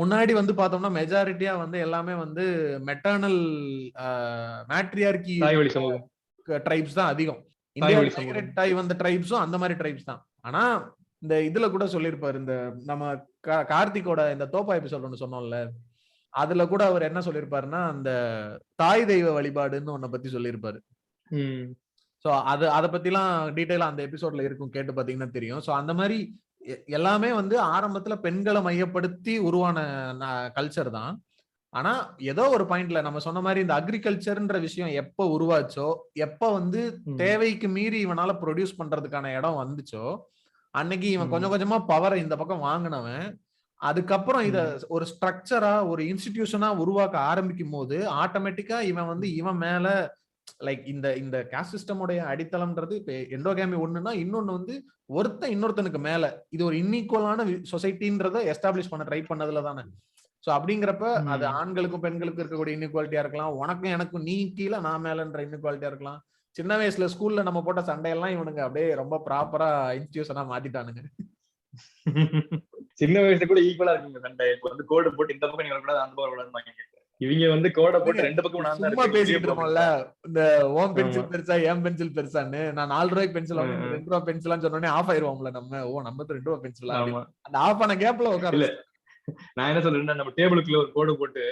முன்னாடி வந்து பார்த்தோம்னா மெஜாரிட்டியா வந்து எல்லாமே வந்து மெட்டர்னல் மேட்ரியார்கி ட்ரைப்ஸ் தான் அதிகம். இந்தியா வந்த ட்ரைப்ஸும் அந்த மாதிரி ட்ரைப்ஸ் தான். ஆனா இந்த இதுல கூட சொல்லியிருப்பாரு, இந்த நம்ம கார்த்திகோட இந்த தோப்பா எபிசோட் ஒண்ணு சொன்னோம்ல, அதுல கூட அவர் என்ன சொல்லியிருப்பாருன்னா அந்த தாய் தெய்வ வழிபாடுன்னு ஒன்ன பத்தி சொல்லியிருப்பாரு. சோ அதை பத்தி எல்லாம் டீடைலா அந்த எபிசோட்ல இருக்கும், கேட்டு பாத்தீங்கன்னா தெரியும். சோ அந்த மாதிரி எல்லாமே வந்து ஆரம்பத்துல பெண்களை மையப்படுத்தி உருவான கல்ச்சர் தான். ஆனா ஏதோ ஒரு பாயிண்ட்ல நம்ம சொன்ன மாதிரி இந்த அக்ரிகல்ச்சர்ன்ற விஷயம் எப்ப உருவாச்சோ, எப்ப வந்து தேவைக்கு மீறி இவனால ப்ரொடியூஸ் பண்றதுக்கான இடம் வந்துச்சோ, அன்னைக்கு இவன் கொஞ்சம் கொஞ்சமா பவரை இந்த பக்கம் வாங்கினவன், அதுக்கப்புறம் இத ஒரு ஸ்ட்ரக்சரா ஒரு இன்ஸ்டிடியூஷனா உருவாக்க ஆரம்பிக்கும் போது ஆட்டோமேட்டிக்கா இவன் வந்து இவன் மேல லைக் இந்த காஸ்ட் சிஸ்டமுடைய அடித்தளம்ன்றது இப்ப எண்டோகேமி ஒண்ணுன்னா இன்னொன்னு வந்து ஒருத்தன் இன்னொருத்தனுக்கு மேல இது ஒரு இன்இக்குவலான சொசைட்டின்றத எஸ்டாப்ளிஷ் பண்ண ட்ரை பண்ணதுல தானே. சோ அப்படிங்கிறப்ப அது ஆண்களுக்கும் பெண்களுக்கும் இருக்கக்கூடிய இன்இக்வாலிட்டியா இருக்கலாம், உனக்கும் எனக்கும் நீ கீழே நான் மேலன்ற இன்இக்வாலிட்டியா இருக்கலாம். சின்ன வயசுல ஸ்கூல்ல நம்ம போட்ட சண்டையெல்லாம் இவனுங்க அப்படியே ரொம்ப ப்ராப்பரா இன்ஸ்டிடியூஷனா மாத்திட்டானுங்க. சின்ன வயசுல கூட ஈக்குவலா இருக்குங்க சண்டை. இப்ப வந்து கோடு போட்டு இந்த பக்கம் நீங்க வரக்கூடாது அந்த பக்கம் வரக்கூடாது, இவங்க வந்து கோட போட்டு ரெண்டு பக்கம் சும்மா பேசிட்டு இருக்கோம்ல, இந்த ஓம் பென்சில் பெருசா ஏன் பென்சில் பெருசான்னு. நான் 4 ரூபாய்க்கு பென்சில் 2 ரூபாய் பென்சிலான்னு சொன்னோடனே ஆஃப் ஆயிருவோம்ல நம்ம. ஓ நம்ம 2 ரூபாய் பென்சிலா, அந்த ஆஃப் ஆன கேப்ல உட்காரு. நான் என்ன சொல்றேன்னா நம்ம டேபிளுக்குள்ள ஒரு கோடு போட்டு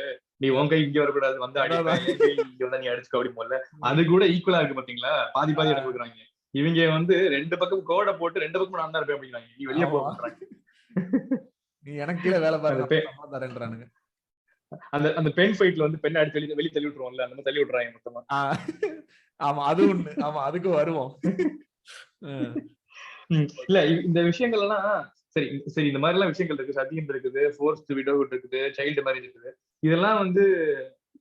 நீ உன் கை இங்க வரக்கூடாது வந்து இங்க வந்தா நீ அடிச்சுக்க அப்படி போல, அது கூட ஈக்குவலா இருக்கு பாத்தீங்களா. பாதி பாதி இடம் கொடுக்குறாங்க. இவங்க வந்து ரெண்டு பக்கம் கோடை போட்டு ரெண்டு பக்கம் நான் தான் இருப்பேன் அப்படிங்கிறாங்க. நீ வெளியே போறாங்க, நீ எனக்கு கீழே வேலை பாருங்க. அந்த பெண் ஃபைட்ல வந்து பெண்ணை அடிச்சு வெளியே தள்ளி விட்டுருவோம்ல, அந்த மாதிரி தள்ளி விட்டுறாங்க மொத்தமா. ஆமா அது ஒண்ணு. ஆமா அதுக்கு வருவோம். இல்ல இந்த விஷயங்கள் எல்லாம் சரி இந்த மாதிரி எல்லாம் விஷயங்கள் இருக்கு. சத்தியம் இருக்குது, ஃபோர்ஸ்ட் விடோவுட் இருக்குது, சைல்டு மேரேஜ் இருக்குது. இதெல்லாம் வந்து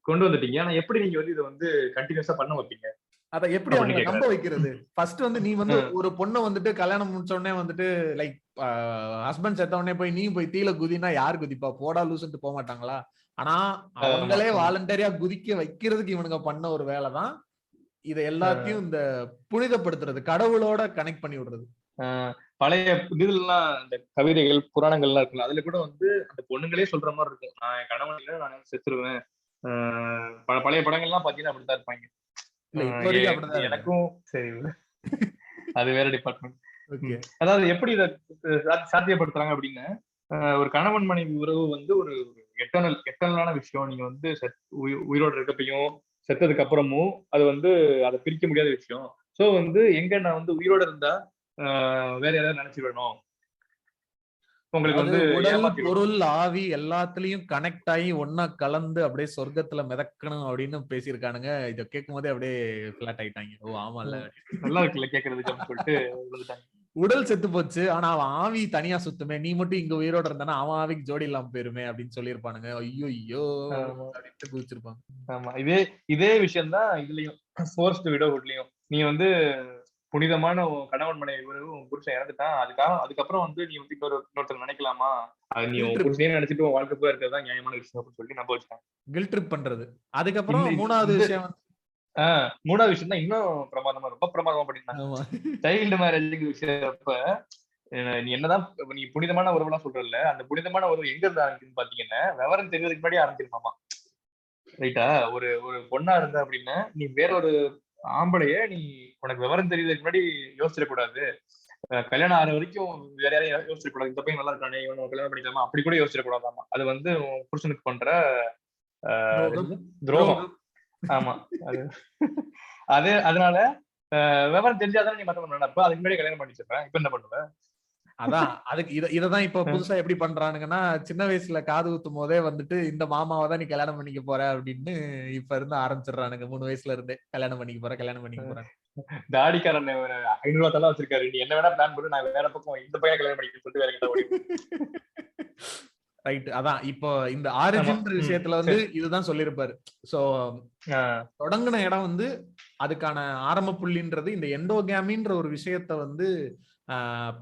கொண்டு வந்துட்டீங்க. ஆனா எப்படி நீங்க வந்து இதை வந்து கண்டினியூஸா பண்ண வைப்பீங்க? அத எப்படி அவங்க நம்ப வைக்கிறது? ஃபர்ஸ்ட் வந்து நீ வந்து ஒரு பொண்ணை வந்துட்டு கல்யாணம் முடிச்ச உடனே வந்துட்டு லைக் ஹஸ்பண்ட் செத்த உடனே போய் நீ போய் தீல குதினா யார் குதிப்பா? போடா லூசுன்ட்டு போக மாட்டாங்களா? ஆனா அவங்களே வாலண்டரியா குதிக்க வைக்கிறதுக்கு இவனுங்க பண்ண ஒரு வேலைதான் இதை எல்லாத்தையும் இந்த புனிதப்படுத்துறது, கடவுளோட கனெக்ட் பண்ணி விடுறது. பழைய இதுலாம் இந்த கவிதைகள் புராணங்கள்லாம் இருக்குல்ல, அதுல கூட வந்து அந்த பொண்ணுங்களே சொல்ற மாதிரி இருக்கும், நான் என் கணவன் இல்ல நான் செத்துருவேன். பழைய படங்கள்லாம் பாத்தீங்கன்னா அப்படித்தான் இருப்பாங்க. எனக்கும் சரி அது வேற டிபார்ட்மெண்ட். அதாவது எப்படி இதை சாத்தியப்படுத்துறாங்க அப்படின்னு, ஒரு கணவன் மனைவி உறவு வந்து ஒரு எட்டர்னலான விஷயம். நீங்க வந்து உயிரோடு இருக்கப்பையும் செத்ததுக்கு அப்புறமும் அது வந்து அதை பிரிக்க முடியாத விஷயம். சோ வந்து எங்க நான் வந்து உயிரோட இருந்தா வேற யாராவது நினைச்சுக்கணும், உங்களுக்கு வந்து உடல் பொருள் ஆவி எல்லாத்துலயும் கனெக்ட் ஆகி ஒன்னா கலந்து அப்படியே சொர்க்கத்துல மிதக்கணும் அப்படின்னு பேசியிருக்கானுங்க. இதை கேட்கும் போதே அப்படியே பிளாட் ஆயிட்டாங்க. ஓ ஆமா இல்ல நல்லா இருக்குல்ல கேட்கறதுக்கு சொல்லிட்டு உடல் செத்து போச்சு, ஆனா அவன் ஆவி தனியா சுத்துமே, நீ மட்டும் இங்க உயிரோட இருந்தானா அவன் ஆவிக்கு ஜோடி இல்லாம போயிருமே அப்படின்னு சொல்லியிருப்பானுங்க. ஐயோ அப்படின்ட்டு குதிச்சிருப்பாங்க. ஆமா, இதே விஷயம் தான் இதுலயும் ஃபோர்ஸ்ட் விடோவுட்லயும். நீ வந்து புனிதமான கணவன் மனைவி உறவு புருஷன் இறந்துட்டான், அதுக்கப்புறம் வந்து நீ வந்து இன்னொருத்தர் நினைக்கலாமா, அது நீ உன் புருஷனே நினைச்சிட்டு உன் வாழ்க்கை போய் இருக்கிறது நியாயமான விஷயம் அப்படின்னு சொல்லி நம்ப வச்சுட்டாங்க. கில்ட் ட்ரிப் பண்றது. அதுக்கப்புறம் மூணாவது விஷயம் மூணாவது விஷயம் தான் இன்னும் ரொம்ப பிரமாதமா பண்ணிருந்தாங்க. சைல்டு மேரேஜ் விஷயப்ப நீ என்னதான் நீ புனிதமான உறவுலாம் சொல்றல, அந்த புனிதமான உறவு எங்க இருந்து ஆரம்பிக்குன்னு பாத்தீங்கன்னா விவரம் தெரிவதற்கு முன்னாடி ஆரம்பிச்சிருமாமா. ரைட்டா? ஒரு பொண்ணா இருந்த அப்படின்னா நீ வேற ஒரு ஆம்பளைய நீ உனக்கு விவரம் தெரிவதற்கு முன்னாடி யோசிச்சிடக்கூடாது. கல்யாணம் ஆகிற வரைக்கும் வேற யாரையும் யோசிச்சிடக்கூடாது. இந்த பையன் நல்லா இருக்கானே, இவனை கல்யாணம் பண்ணிக்கலாமா, அப்படி கூட யோசிச்சிடக்கூடாதாமா. அது வந்து புருஷனுக்கு பண்ற துரோகம். ஆமா, அதனால விவரம் தெரிஞ்சாதானே நீ மத்தவங்க நினைப்ப, அதுக்கு முன்னாடி கல்யாணம் பண்ணி வச்சிருப்பேன். இப்ப என்ன பண்ணுவ? அதான் அதுக்கு இததான் இப்ப புதுசா எப்படி பண்றானுங்கன்னா, சின்ன வயசுல காது குத்தும் போதே வந்துட்டு இந்த மாமாவை தான் நீ கல்யாணம் பண்ணிக்க போற அப்படின்னு இப்ப இருந்து ஆரம்பிச்சிடறானுங்க. 3 வயசுல இருந்தே கல்யாணம் பண்ணிக்க போறேன். தாடிக்காரன் 500 தலை வச்சிருக்காரு, நீ என்ன வேணா பிளான் பண்ணு, நான் வேற பக்கம் இந்த பையன் கல்யாணம் பண்ணிக்க சொல்லிட்டு வேற கிட்ட ரைட். அதான் இப்போ இந்த ஆரிஜின் விஷயத்துல வந்து இதுதான் சொல்லியிருப்பாரு. சோ தொடங்கின இடம் வந்து அதுக்கான ஆரம்ப புள்ளின்றது இந்த எண்டோகேமின்ற ஒரு விஷயத்த வந்து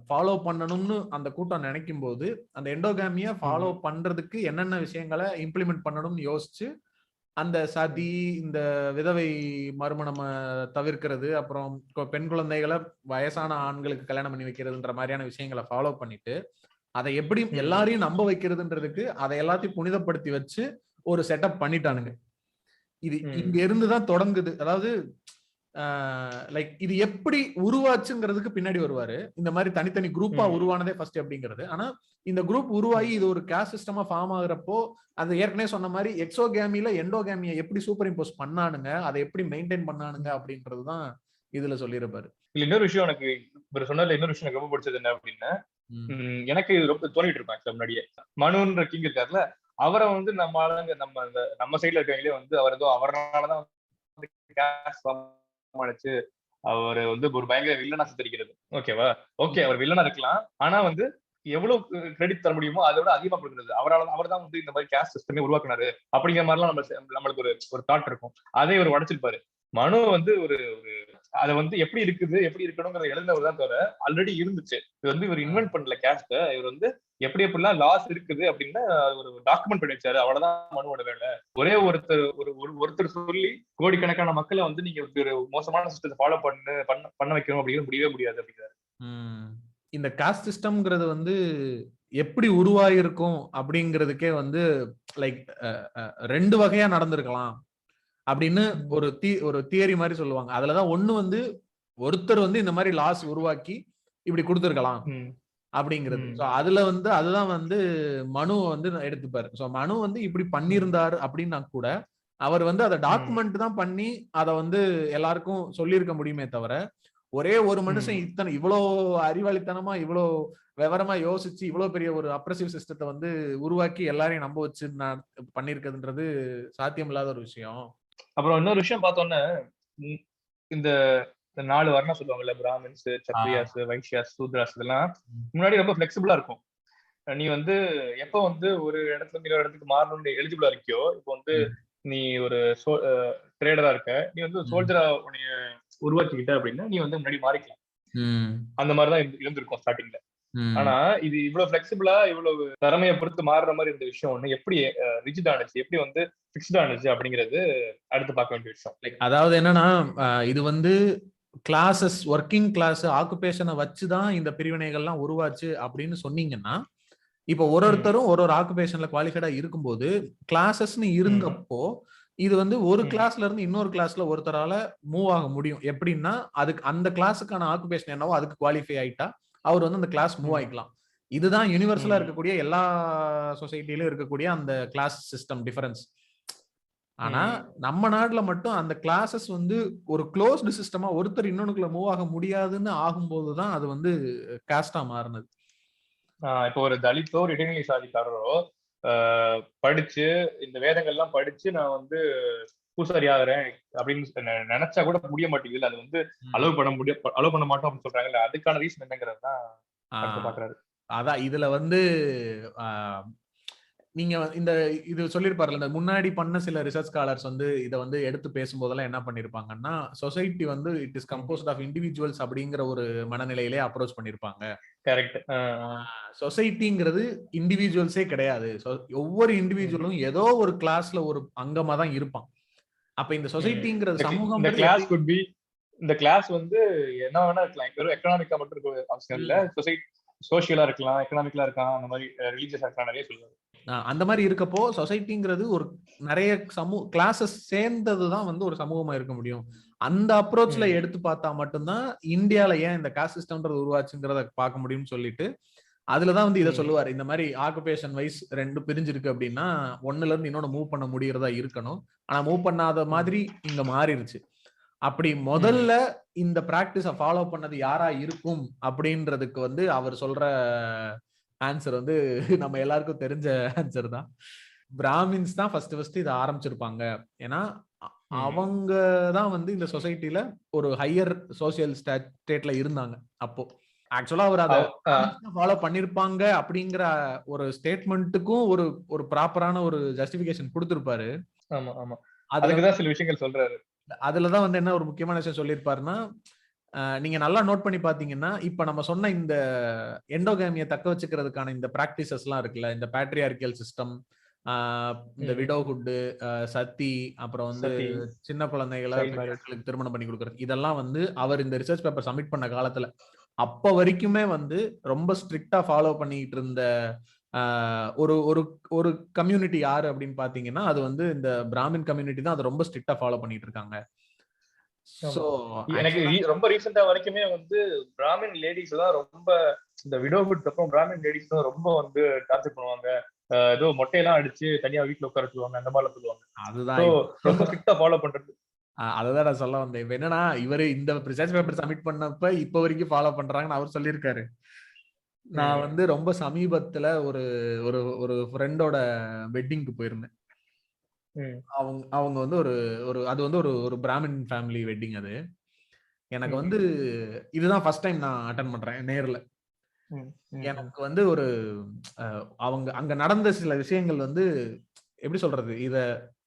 ஃபாலோ பண்ணணும்னு அந்த கூட்டம் நினைக்கும் போது அந்த எண்டோகேமிய ஃபாலோ பண்றதுக்கு என்னென்ன விஷயங்களை இம்ப்ளிமெண்ட் பண்ணணும்னு யோசிச்சு அந்த சதி, இந்த விதவை மறுமணம் தவிர்க்கிறது, அப்புறம் பெண் குழந்தைகளை வயசான ஆண்களுக்கு கல்யாணம் பண்ணி வைக்கிறதுன்ற மாதிரியான விஷயங்களை ஃபாலோ பண்ணிட்டு அதை எப்படி எல்லாரையும் நம்ப வைக்கிறதுன்றதுக்கு அதை எல்லாத்தையும் புனிதப்படுத்தி வச்சு ஒரு செட்டப் பண்ணிட்டானுங்க. இது இங்க இருந்துதான் தொடங்குது. அதாவது லைக் இது எப்படி உருவாச்சுங்கிறதுக்கு பின்னாடி வருவாரு. இந்த மாதிரி தனித்தனி குரூப்பா உருவானதே ஃபர்ஸ்ட் அப்படிங்கிறது. ஆனா இந்த குரூப் உருவாகி இது ஒரு கேஸ்ட் சிஸ்டமா ஃபார்ம் ஆகுறப்போ அது ஏற்கனவே சொன்ன மாதிரி எக்ஸோகேமில எண்டோகேமியை எப்படி சூப்பர் இம்போஸ் பண்ணானுங்க, அதை எப்படி மெயின்டைன் பண்ணானுங்க அப்படின்றதுதான் இதுல சொல்லியிருப்பாரு. இன்னொரு விஷயம் எனக்கு இவர் சொன்னதுல இன்னொரு விஷயம் எனக்கு ரொம்ப பிடிச்சது என்ன அப்படின்னா, எனக்கு ரொம்ப தோணிட்டு இருப்பேன் முன்னாடியே. மனுன்ற கிங் இருக்காருல்ல, அவரை வந்து நம்ம ஆளுங்க நம்ம சைட்ல இருக்கவங்களே வந்து அவர் ஏதோ அவராலதான் அடிச்சு அவர் வந்து ஒரு பயங்கர வில்லனா சித்தரிக்கிறது. ஓகேவா? ஓகே, அவர் வில்லனா இருக்கலாம், ஆனா வந்து எவ்வளவு கிரெடிட் தர முடியுமோ அதை விட அதிகமா கொடுக்குறது அவர் தான் வந்து இந்த மாதிரி கேஸ்ட் சிஸ்டமே உருவாக்குனாரு அப்படிங்கிற மாதிரிலாம் நம்மளுக்கு ஒரு தாட் இருக்கும். அதை இவர் உடைச்சிருப்பாரு. மனு வந்து ஒரு அதை வந்து எப்படி இருக்கணுங்கிறத எழுந்தவர் தான் தவிர ஆல்ரெடி இருந்துச்சு. இது வந்து இவர் இன்வென்ட் பண்ணல கேஸ்ட. இவர் வந்து எப்படிலாம் லாஸ் இருக்குது அப்படின்னு ஒரு டாக்குமெண்ட் பண்ணி வச்சாரு. அவ்வளவுதான் மனுவோட வேலை. ஒரே ஒருத்தர் சொல்லி கோடிக்கணக்கான மக்களை வந்து நீங்க ஒரு மோசமான சிஸ்டத்தை ஃபாலோ பண்ண வைக்கணும் அப்படிங்கிற முடியவே முடியாது அப்படிங்கிறாரு. இந்த காஸ்ட் சிஸ்டம்ங்கிறது வந்து எப்படி உருவாயிருக்கும் அப்படிங்கிறதுக்கே வந்து லைக் 2 வகையா நடந்திருக்கலாம் அப்படின்னு ஒரு தியரி மாதிரி சொல்லுவாங்க. அதுலதான் ஒண்ணு வந்து ஒருத்தர் வந்து இந்த மாதிரி லாஸ் உருவாக்கி இப்படி கொடுத்திருக்கலாம் அப்படிங்கிறது. சோ அதுல வந்து அதுதான் வந்து மனு வந்து எடுத்துப்பாரு. சோ மனு வந்து இப்படி பண்ணியிருந்தாரு அப்படின்னா கூட அவர் வந்து அதை டாக்குமெண்ட் தான் பண்ணி அதை வந்து எல்லாருக்கும் சொல்லியிருக்க முடியுமே தவிர ஒரே ஒரு மனுஷன் இவ்வளவு அறிவாளித்தனமா இவ்வளவு விவரமா யோசிச்சு இவ்வளவு பெரிய ஒரு அப்ரசிவ் சிஸ்டத்தை வந்து உருவாக்கி எல்லாரையும் நம்ப வச்சு பண்ணிருக்கிறதுன்றது சாத்தியம் இல்லாத ஒரு விஷயம். அப்புறம் இன்னொரு விஷயம் பார்த்தோன்னா, இந்த 4 வர்ணம் சொல்லுவாங்கல்ல, பிராமின்ஸ், சத்ரியாஸ், வைஷ்யாஸ், சூத்ராஸ், இதெல்லாம் முன்னாடி ரொம்ப பிளெக்சிபிளா இருக்கும். நீ வந்து எப்ப வந்து ஒரு இடத்துல இருந்து இன்னொரு இடத்துக்கு மாறணும்னு எலிஜிபிளா இருக்கியோ, இப்போ வந்து நீ ஒரு ட்ரேடரா இருக்க, நீ வந்து சோல்ஜரா உன்னைய உருவாக்கிக்கிட்ட அப்படின்னா நீ வந்து முன்னாடி மாறிக்கலாம். அந்த மாதிரிதான் இருந்திருக்கும் ஸ்டார்டிங்ல. ஆனா இது இவ்வளவு பிளெக்சிபிளா இவ்வளவு திறமையை பொறுத்து மாறுற மாதிரி இருந்த விஷயம் ஒண்ணு எப்படி ரிஜிட் ஆனிச்சு, எப்படி வந்து பிக்ஸ்ட் ஆனிச்சு அப்படிங்கிறது அடுத்து பார்க்க வேண்டிய விஷயம். அதாவது என்னன்னா இது வந்து கிளாஸஸ், ஒர்க்கிங் கிளாஸ், ஆக்குபேஷனை வச்சுதான் இந்த பிரிவினைகள்லாம் உருவாச்சு அப்படின்னு சொன்னீங்கன்னா, இப்போ ஒருத்தரும் ஒரு ஆக்குபேஷன்ல குவாலிஃபைடா இருக்கும்போது கிளாஸஸ்ன்னு இருந்தப்போ இது வந்து ஒரு கிளாஸ்ல இருந்து இன்னொரு கிளாஸ்ல ஒருத்தரால மூவ் ஆக முடியும். எப்படின்னா அதுக்கு அந்த கிளாஸுக்கான ஆக்குபேஷன் என்னவோ அதுக்கு குவாலிஃபை ஆயிட்டா அவர் வந்து அந்த கிளாஸ் மூவ் ஆயிக்கலாம். இதுதான் யூனிவர்சலா இருக்கக்கூடிய எல்லா சொசைட்டிலும் இருக்கக்கூடிய அந்த கிளாஸ் சிஸ்டம் டிஃபரன்ஸ். ஆனா நம்ம நாட்டுல மட்டும் அந்த கிளாஸஸ் வந்து ஒரு க்ளோஸ்டு சிஸ்டமா ஒருத்தர் இன்னொன்னுக்குள்ள மூவ் ஆக முடியாதுன்னு ஆகும்போதுதான் அது வந்து காஸ்டா மாறினது. இப்போ ஒரு தலித்தோ ஒரு இடைநிலை சாதிக்காரரோ படிச்சு இந்த வேதங்கள்லாம் படிச்சு நான் வந்து பூசாரி ஆகுறேன் அப்படின்னு நினைச்சா கூட முடிய மாட்டேங்குது. அது வந்து அலோவ் பண்ண மாட்டோம் அப்படின்னு சொல்றாங்கல்ல, அதுக்கான ரீசன் என்னங்கிறது தான் அடுத்து பாக்குறாரு. அதான் இதுல வந்து நீங்க இந்த இது சொல்லியிருப்பாருல, இந்த முன்னாடி பண்ண சில ரிசர்ச் ஸ்காலர்ஸ் வந்து இதை வந்து எடுத்து பேசும்போதெல்லாம் என்ன பண்ணிருப்பாங்கன்னா, சொசைட்டி வந்து it is composed of individuals அப்படிங்கிற ஒரு மனநிலையிலே அப்ரோச் பண்ணிருப்பாங்க. கரெக்ட். சொசைட்டிங்கிறது இண்டிவிஜுவல்ஸே கிடையாது. ஒவ்வொரு இண்டிவிஜுவலும் ஏதோ ஒரு கிளாஸ்ல ஒரு அங்கமா தான் இருப்பான். அப்ப இந்த சொசைட்டிங்கிறது சமூகம், இந்த கிளாஸ் வந்து என்ன வேணா இருக்கலாம். வெறும் எக்கனாமிக்கா மட்டும் இருக்க அவசியம் இல்ல. சொசைட்டி சோசியலா இருக்கலாம், எக்கனாமிக்கலா இருக்கலாம், அந்த மாதிரி ரிலீஜியஸா இருக்கலாம், நிறைய சொல்லுவாங்க. அந்த மாதிரி இருக்கப்போ சொசைட்டிங்கிறது ஒரு நிறைய கிளாஸஸ் சேர்ந்ததுதான் வந்து ஒரு சமூகமா இருக்க முடியும். அந்த அப்ரோச்ல எடுத்து பார்த்தா மட்டும்தான் இந்தியால ஏன் இந்த காஸ்ட் சிஸ்டம்ன்றது உருவாச்சுங்கிறத பார்க்க முடியும்னு சொல்லிட்டு அதுலதான் வந்து இதை சொல்லுவாரு. இந்த மாதிரி ஆக்குபேஷன் வைஸ் 2 பிரிஞ்சிருக்கு அப்படின்னா ஒண்ணுல இருந்து இன்னொன்னு மூவ் பண்ண முடியறதா இருக்கணும். ஆனா மூவ் பண்ணாத மாதிரி இங்க மாறிடுச்சு. அப்படி முதல்ல இந்த பிராக்டிஸ ஃபாலோ பண்ணது யாரா இருக்கும் அப்படின்றதுக்கு வந்து அவர் சொல்ற ஆன்சர் வந்து நம்ம எல்லாருக்கும் தெரிஞ்ச ஆன்சர் தான். பிராமின்ஸ் தான் ஃபர்ஸ்ட் இதை ஆரம்பிச்சிருப்பாங்க. ஏன்னா அவங்க தான் வந்து இந்த சொசைட்டில ஒரு ஹையர் சோசியல் ஸ்டேட்ல இருந்தாங்க. அப்போ ஆக்சுவலா அவர் அதை ஃபாலோ பண்ணிருப்பாங்க அப்படிங்கிற ஒரு ஸ்டேட்மெண்ட்டுக்கும் ஒரு ப்ராப்பரான ஒரு ஜஸ்டிபிகேஷன் கொடுத்திருப்பாரு. ஆமா ஆமா, அதுக்குதான் சில விஷயங்கள் சொல்றாரு. அதுலதான் வந்து என்ன ஒரு முக்கியமான விஷயம் சொல்லியிருப்பாருன்னா, நீங்க நல்லா நோட் பண்ணி பாத்தீங்கன்னா, இப்ப நம்ம சொன்ன இந்த எண்டோகேமியை தக்க வச்சுக்கிறதுக்கான இந்த பிராக்டிசஸ் எல்லாம் இருக்குல்ல, இந்த பேட்ரியார்கியல் சிஸ்டம், இந்த விடோஹுட், சத்தி, அப்புறம் வந்து சின்ன குழந்தைகளை பெண்களுக்கு திருமணம் பண்ணி கொடுக்கறது, இதெல்லாம் வந்து அவர் இந்த ரிசர்ச் பேப்பர் சப்மிட் பண்ண காலத்துல அப்ப வரைக்குமே வந்து ரொம்ப ஸ்ட்ரிக்டா ஃபாலோ பண்ணிட்டு இருந்த ஒரு ஒரு ஒரு கம்யூனிட்டி யாரு அப்படின்னு பாத்தீங்கன்னா, அது வந்து இந்த பிராமின் கம்யூனிட்டி தான். அதை ரொம்ப ஸ்ட்ரிக்டா ஃபாலோ பண்ணிட்டு இருக்காங்க. எனக்கு ரொம்ப ரீசெண்டா வரைக்குமே வந்து பிராமின் லேடிஸ் தான் ரொம்ப, இந்த விடோஹுட் அப்புறம் பிராமின் லேடிஸ் தான் ரொம்ப வந்து டார்ச்சர் பண்ணுவாங்க. ஏதோ மொட்டையெல்லாம் அடிச்சு தனியா வீட்டுல உட்கார சொல்லுவாங்க, அந்த மாதிரி சொல்லுவாங்க. அதுதான் ரொம்ப ஸ்ட்ரிக்டா ஃபாலோ பண்றது. அதுதான் நான் சொல்ல வந்தேன். இப்ப என்னன்னா, இவரு இந்த ரிசர்ச் பேப்பர் சப்மிட் பண்ணப்ப இப்ப வரைக்கும் ஃபாலோ பண்றாங்கன்னு அவர் சொல்லியிருக்காரு. நான் வந்து ரொம்ப சமீபத்துல ஒரு ஒரு ஒரு ஃப்ரெண்டோட வெட்டிங்க்கு போயிருந்தேன். அவங்க வந்து அது வந்து ஒரு பிராமின் ஃபேமிலி வெட்டிங். அது எனக்கு வந்து இதுதான் ஃபர்ஸ்ட் டைம் நான் அட்டெண்ட் பண்றேன் நேர்ல. எனக்கு வந்து ஒரு அவங்க அங்க நடந்த சில விஷயங்கள் வந்து எப்படி சொல்றது,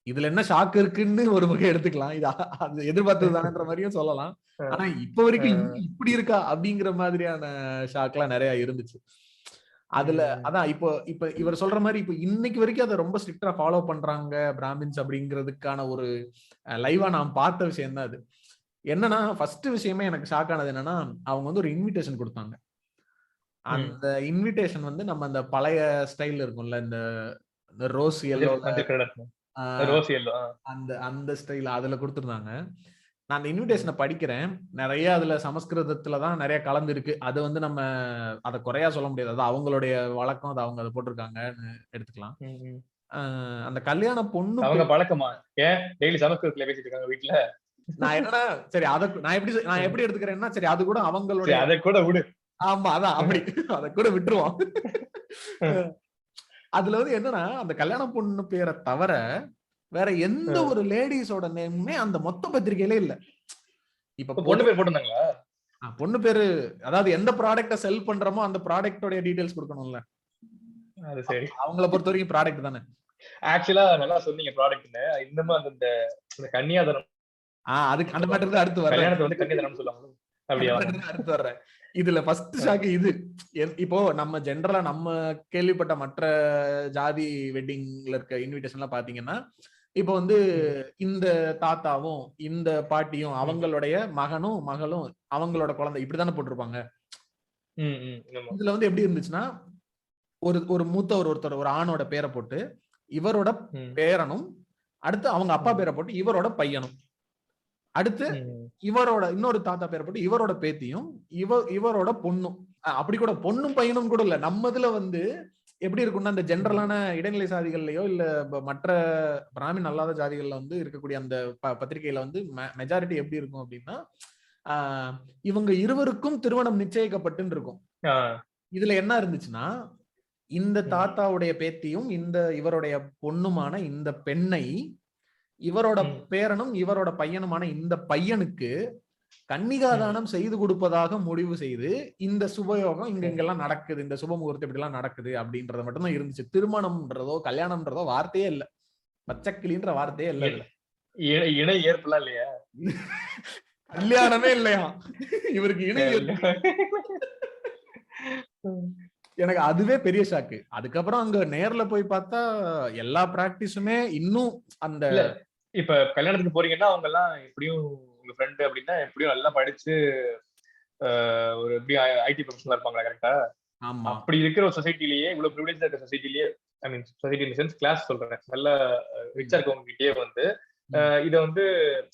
இதுல என்ன ஷாக் இருக்குன்னு ஒரு வகை எடுத்துக்கலாம். இது அது எதிர்பார்த்ததுதானன்ற மாதிரியும் சொல்லலாம். ஆனா இப்ப வரைக்கும் இப்படி இருக்கா அப்படிங்கிற மாதிரியான ஷாக் எல்லாம் நிறைய இருந்துச்சு. அதுல அதான் இப்ப இவர் சொல்ற மாதிரி இப்ப இன்னைக்கு வரைக்கும் அதை ரொம்ப ஸ்ட்ரிக்டா ஃபாலோ பண்றாங்க பிராமின்ஸ் அப்படிங்கிறதுக்கான ஒரு லைவா நான் பார்த்த விஷயம் தான் அது. என்னன்னா ஃபர்ஸ்ட் விஷயமே எனக்கு ஷாக் ஆனது என்னன்னா, அவங்க வந்து ஒரு இன்விடேஷன் கொடுத்தாங்க. அந்த இன்விடேஷன் வந்து நம்ம அந்த பழைய ஸ்டைல் இருக்கும்ல, இந்த ரோஸ் எல்லோ, அந்த ஸ்டைல் அதுல கொடுத்திருந்தாங்க. நான் அந்த இன்விடேஷனை படிக்கிறேன். நிறைய அதுல சமஸ்கிருதத்துலதான் நிறைய கலந்து இருக்கு. அது வந்து நம்ம அதை குறையா சொல்ல முடியாது. அது அவங்களுடைய வழக்கம், அது அவங்க அதை போட்டிருக்காங்கன்னு எடுத்துக்கலாம். அந்த கல்யாண பொண்ணு அவங்க பழக்கமா ஏன் டெய்லி சமஸ்கிருதத்துல பேசிட்டு இருக்காங்க வீட்டுல? நான் என்னன்னா சரி அதை நான் எப்படி எடுத்துக்கிறேன்னா, சரி அது கூட அவங்களுடைய, அதை கூட விடு. ஆமா அதான் அப்படி அதை கூட விட்டுருவோம். அதுல வந்து என்னன்னா, அந்த கல்யாண பொண்ணு பேரை தவிர வேற எந்த ஒரு லேடிஸோட நேமுமே அந்த மொத்த பத்திரிகையிலே இல்ல. இப்ப பொண்ணு பேர் போட்டுருந்தாங்களா? பொண்ணு பேரு, அதாவது எந்த ப்ராடக்ட்ட செல் பண்றோமோ அந்த ப்ராடக்ட்டோட டீடைல்ஸ் கொடுக்கணும்ல. அது சரி, அவங்கள பொறுத்த வரைக்கும் ப்ராடக்ட் தானே. ஆக்சுவலா நல்லா சொன்னீங்க ப்ராடக்ட்னு. இன்னும் அந்த கன்னியாதானம், அதுக்கு அந்த மேட்டர் தான் அடுத்து வர்றேன். கல்யாணத்தை வந்து கன்னியாதானம் சொல்லுவாங்க. அப்படியே அடுத்து வர்றேன். இதுல ஃபர்ஸ்ட் ஷாக் இது. இப்போ நம்ம ஜெனரலா நம்ம கேள்விப்பட்ட மற்ற ஜாதி வெட்டிங்ல இருக்க இன்விடேஷன் எல்லாம் பாத்தீங்கன்னா, இப்போ வந்து இந்த தாத்தாவும் இந்த பாட்டியும் அவங்களுடைய மகனும் மகளும் அவங்களோட குழந்தை இப்படித்தானே போட்டிருப்பாங்க. இதுல வந்து எப்படி இருந்துச்சுன்னா, ஒரு மூத்தவர் ஒருத்தர் ஒரு ஆணோட பேரை போட்டு இவரோட பேரனும், அடுத்து அவங்க அப்பா பேரை போட்டு இவரோட பையனும், அடுத்து இவரோட இன்னொரு தாத்தா பேரை போட்டு இவரோட பேத்தியும் இவரோட பொண்ணும். அப்படி கூட பொண்ணும் பையனும் கூட இல்ல. நம்ம இதுல வந்து எப்படி இருக்கும்னா, இந்த ஜெனரலான இடைநிலை சாதிகள்லயோ இல்ல மற்ற பிராமின் அல்லாத ஜாதிகள்ல வந்து இருக்கக்கூடிய அந்த பத்திரிகையில வந்து மெஜாரிட்டி எப்படி இருக்கும் அப்படின்னா, இவங்க இருவருக்கும் திருமணம் நிச்சயிக்கப்பட்டு இருக்கும். இதுல என்ன இருந்துச்சுன்னா, இந்த தாத்தாவுடைய பேத்தியும் இந்த இவருடைய பொண்ணுமான இந்த பெண்ணை இவரோட பேரனும் இவரோட பையனுமான இந்த பையனுக்கு கன்னிகாதானம் செய்து கொடுப்பதாக முடிவு செய்து இந்த சுபயோகம் இங்கெல்லாம் நடக்குது, இந்த சுப முகூர்த்தம் இப்படி எல்லாம் நடக்குது அப்படின்றத மட்டும்தான் இருந்துச்சு. திருமணம்ன்றதோ கல்யாணம்ன்றதோ வார்த்தையே இல்ல, பச்சைக்கிளின்ற வார்த்தையே இல்ல. இணை ஏற்பலாம் இல்லையா, கல்யாணமே இல்லையா இவருக்கு இணை. எனக்கு அதுவே பெரிய ஷாக்கு. அதுக்கப்புறம் அங்க நேர்ல போய் பார்த்தா எல்லா பிராக்டிஸுமே இன்னும் அந்த இப்ப கல்யாணத்துக்கு போறீங்கன்னா அவங்க எல்லாம் எப்படியும் உங்க ஃப்ரெண்ட் அப்படின்னா எப்படியும் நல்லா படிச்சு ஒரு எப்படி ஐடி ப்ரொஃபஷனலா இருப்பாங்களா கரெக்டா? ஆமா. அப்படி இருக்கிற ஒரு சொசைட்டிலேயே இவ்வளவு ப்ரிவிலேஜ் இருக்கிற சொசைட்டிலேயே, ஐ மீன் சொசைட்டி இன் சென்ஸ் கிளாஸ் சொல்றேன், நல்ல ரிச்சா இருக்கவங்க கிட்டே வந்து இதை வந்து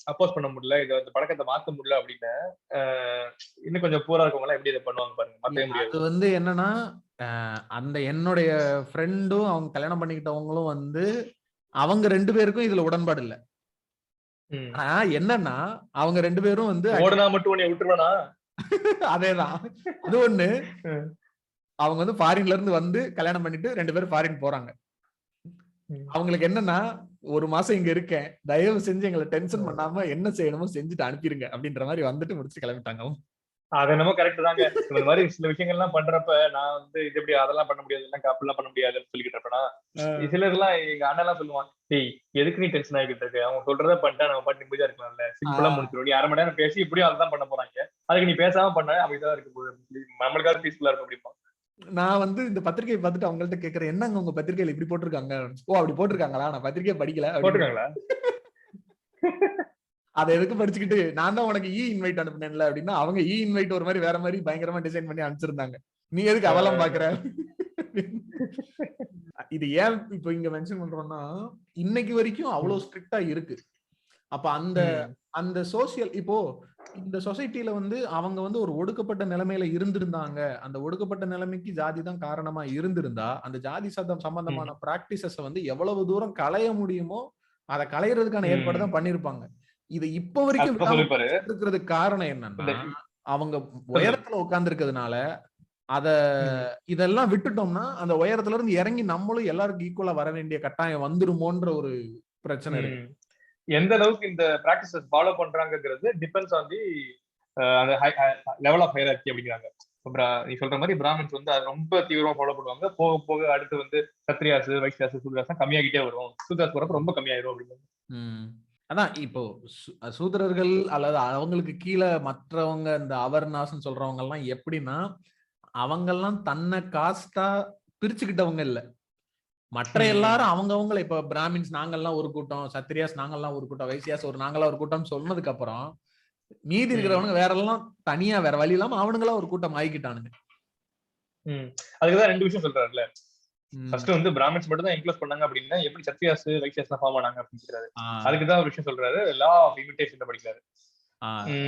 அப்போஸ் பண்ண முடியல, இதை வந்து பழக்கத்தை மாத்த முடியல அப்படின்னு இன்னும் கொஞ்சம் பூரா இருக்கவங்க எல்லாம் எப்படி இதை பண்ணுவாங்க பாருங்க. மாத்தவே முடியாது. அது வந்து என்னன்னா அந்த என்னுடைய ஃப்ரெண்டும் அவங்க கல்யாணம் பண்ணிக்கிட்டவங்களும் வந்து அவங்க 2 பேருக்கும் இதுல உடன்பாடு இல்ல. ஆனா என்னன்னா அவங்க 2 பேரும் வந்து ஓடுனா மட்டும் உன்னை விட்டுருவானா, அதேதான் அது ஒண்ணு. அவங்க வந்து ஃபாரின்ல இருந்து வந்து கல்யாணம் பண்ணிட்டு 2 பேரும் ஃபாரின் போறாங்க. அவங்களுக்கு என்னன்னா 1 மாசம் இங்க இருக்கேன், தயவு செஞ்சு எங்களை டென்ஷன் பண்ணாம என்ன செய்யணுமோ செஞ்சுட்டு அனுப்பிடுங்க அப்படின்ற மாதிரி வந்துட்டு முடிச்சு கிளம்பிட்டாங்க. அது என்னமோ கரெக்ட் தாங்க. இந்த மாதிரி சில விஷயங்கள் எல்லாம் பண்றப்ப நான் வந்து இது எப்படி அதெல்லாம் பண்ண முடியாது, எல்லாம் காப்பெல்லாம் பண்ண முடியாதுன்னு சொல்லிக்கிட்டு இருப்பேனா, சிலர் எல்லாம் எங்க அண்ணன் எல்லாம் சொல்லுவான், டேய் எதுக்கு நீ டென்ஷன் ஆகிட்டு இருக்கு, அவங்க சொல்றதை பண்ணிட்டா நம்ம பாட்டு நிம்மதியா இருக்கலாம்ல, சிம்பிளா முடிச்சிடும், நீ 1/2 மணி நேரம் பேசி இப்படியும் அதுதான் பண்ண போறாங்க, அதுக்கு நீ பேசாம பண்ண அப்படிதான் இருக்கு போது, நம்மளுக்காக பீஸ்ஃபுல்லா இருக்கும் அப்படிமா. நான் வந்து இந்த பத்திரிகையை பார்த்துட்டு அவங்கள்ட்ட கேட்கறேன், என்னங்க உங்க பத்திரிகையில இப்படி போட்டிருக்காங்க? ஓ அப்படி போட்டிருக்காங்களா, நான் பத்திரிகையை படிக்கல. போட்டிருக்காங்களா? அதை எதுக்கு படிச்சுக்கிட்டு நான் தான் உனக்கு இன்வைட் அனுப்புனேன்ல அப்படின்னா அவங்க இன்வைட் ஒரு மாதிரி வேற மாதிரி பயங்கரமா டிசைன் பண்ணி அனுப்பிச்சிருந்தாங்க. நீ எதுக்கு அவலம் பாக்குற? இது ஏன் இப்ப இங்க மென்ஷன் பண்றோம்னா இன்னைக்கு வரைக்கும் அவ்வளவு ஸ்ட்ரிக்டா இருக்கு. அப்ப அந்த அந்த சோசியல் இப்போ இந்த சொசைட்டில வந்து அவங்க வந்து ஒரு ஒடுக்கப்பட்ட நிலைமையில இருந்திருந்தாங்க, அந்த ஒடுக்கப்பட்ட நிலைமைக்கு ஜாதி தான் காரணமா இருந்திருந்தா அந்த ஜாதி சதம் சம்பந்தமான பிராக்டிசஸ் வந்து எவ்வளவு தூரம் களைய முடியுமோ அதை களையறதுக்கான ஏற்பாடு தான் பண்ணிருப்பாங்க. இது இப்ப வரைக்கும் இருக்கிறதுக்கு காரணம் என்னன்னா அவங்க உயரத்துல உட்கார்ந்து இருக்கிறதுனால அத இதெல்லாம் விட்டுட்டோம்னா அந்த உயரத்துல இருந்து இறங்கி நம்மளும் எல்லாருக்கும் ஈக்குவலா வர வேண்டிய கட்டாயம் வந்துருமோன்ற ஒரு பிரச்சனை இருக்கு. எந்த அளவுக்கு இந்த பிராக்டிசஸ் ஃபாலோ பண்றாங்கிறது டிபெண்ட்ஸ் ஆன் தி அந்த லெவல் ஆஃப் ஹையரார்கி அப்படிங்கிறாங்க. நீ சொல்ற மாதிரி பிராமின்ஸ் வந்து அது ரொம்ப தீவிரமா ஃபாலோ பண்ணுவாங்க, போக போக அடுத்து வந்து சத்ரியாஸ் வைஷ்யாஸ் சூத்ராஸ் கம்மியாகிட்டே வரும், சூத்ராஸ் போறப்ப ரொம்ப கம்மியாயிரும் அப்படிங்கிறது. அதான் இப்போ சூத்திரர்கள் அல்லது அவங்களுக்கு கீழே மற்றவங்க இந்த அவர்னாஸ் சொல்றவங்க எல்லாம் எப்படின்னா அவங்க எல்லாம் தன்னை காஸ்டா பிரிச்சுக்கிட்டவங்க இல்ல, மற்ற எல்லாரும் அவங்கவுங்களை இப்ப பிராமின்ஸ் நாங்கெல்லாம் ஒரு கூட்டம், சத்ரியாஸ் நாங்கெல்லாம் ஒரு கூட்டம், வைசியாஸ் நாங்கெல்லாம் ஒரு கூட்டம் சொன்னதுக்கு அப்புறம் மீதி இருக்கிறவனுங்க வேற எல்லாம் தனியா வேற வழி இல்லாம அவனுங்களா ஒரு கூட்டம் ஆகிக்கிட்டானுங்க. அதுக்குதான் 2 விஷயம் சொல்றாருல்ல. ஃபர்ஸ்ட் வந்து பிராமின்ஸ் மட்டும் தான் இன்க்ளூட் பண்ணாங்க அப்படின்னா எப்படி சத்ரியாஸ் வைசியாஸ்லாம் ஃபார்ம் ஆனாங்க அப்படிங்கிறாரு. அதுக்குதான் ஒரு விஷயம் சொல்றாரு, லா ஆஃப் இமிடேஷன் படிக்கிறாரு.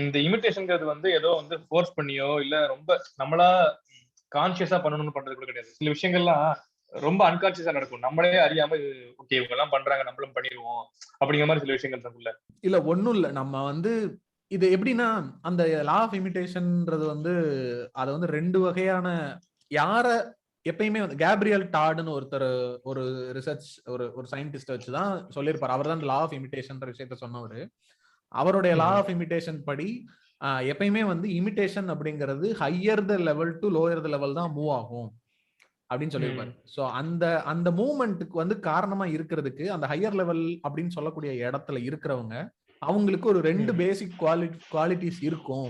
இந்த இமிடேஷன்ங்கிறது வந்து ஏதோ வந்து ஃபோர்ஸ் பண்ணியோ இல்ல ரொம்ப நம்மளா கான்சியஸா பண்ணணும்னு பண்றது கூட கிடையாது. சில விஷயங்கள்லாம் ரொம்ப அன்கான்சியஸா நடக்கும், நம்மளே அறியாம ஓகே இவங்க எல்லாம் பண்றாங்க நம்மளும் பண்ணிடுவோம் அப்படிங்கிற மாதிரி சில விஷயங்கள் இருக்குல்ல. இல்ல ஒண்ணும் இல்ல, நம்ம வந்து இது எப்படின்னா அந்த லா ஆஃப் இமிடேஷன்ன்றது வந்து அதை வந்து 2 வகையான யார எப்பயுமே வந்து கேப்ரியல் டார்டுன்னு ஒருத்தர் ஒரு ரிசர்ச் ஒரு சயின்டிஸ்ட் வச்சுதான் சொல்லியிருப்பாரு. அவர் தான் லா ஆஃப் இமிடேஷன் விஷயத்த சொன்னவர். அவருடைய லா ஆஃப் இமிடேஷன் படி எப்பயுமே வந்து இமிடேஷன் அப்படிங்கிறது higher the level to lower the level தான் மூவ் ஆகும் அப்படின்னு சொல்லியிருப்பாரு. ஸோ அந்த அந்த மூவ்மெண்ட்டுக்கு வந்து காரணமா இருக்கிறதுக்கு அந்த ஹையர் லெவல் அப்படின்னு சொல்லக்கூடிய இடத்துல இருக்கிறவங்க அவங்களுக்கு ஒரு 2 பேசிக் குவாலிட்டிஸ் இருக்கும்,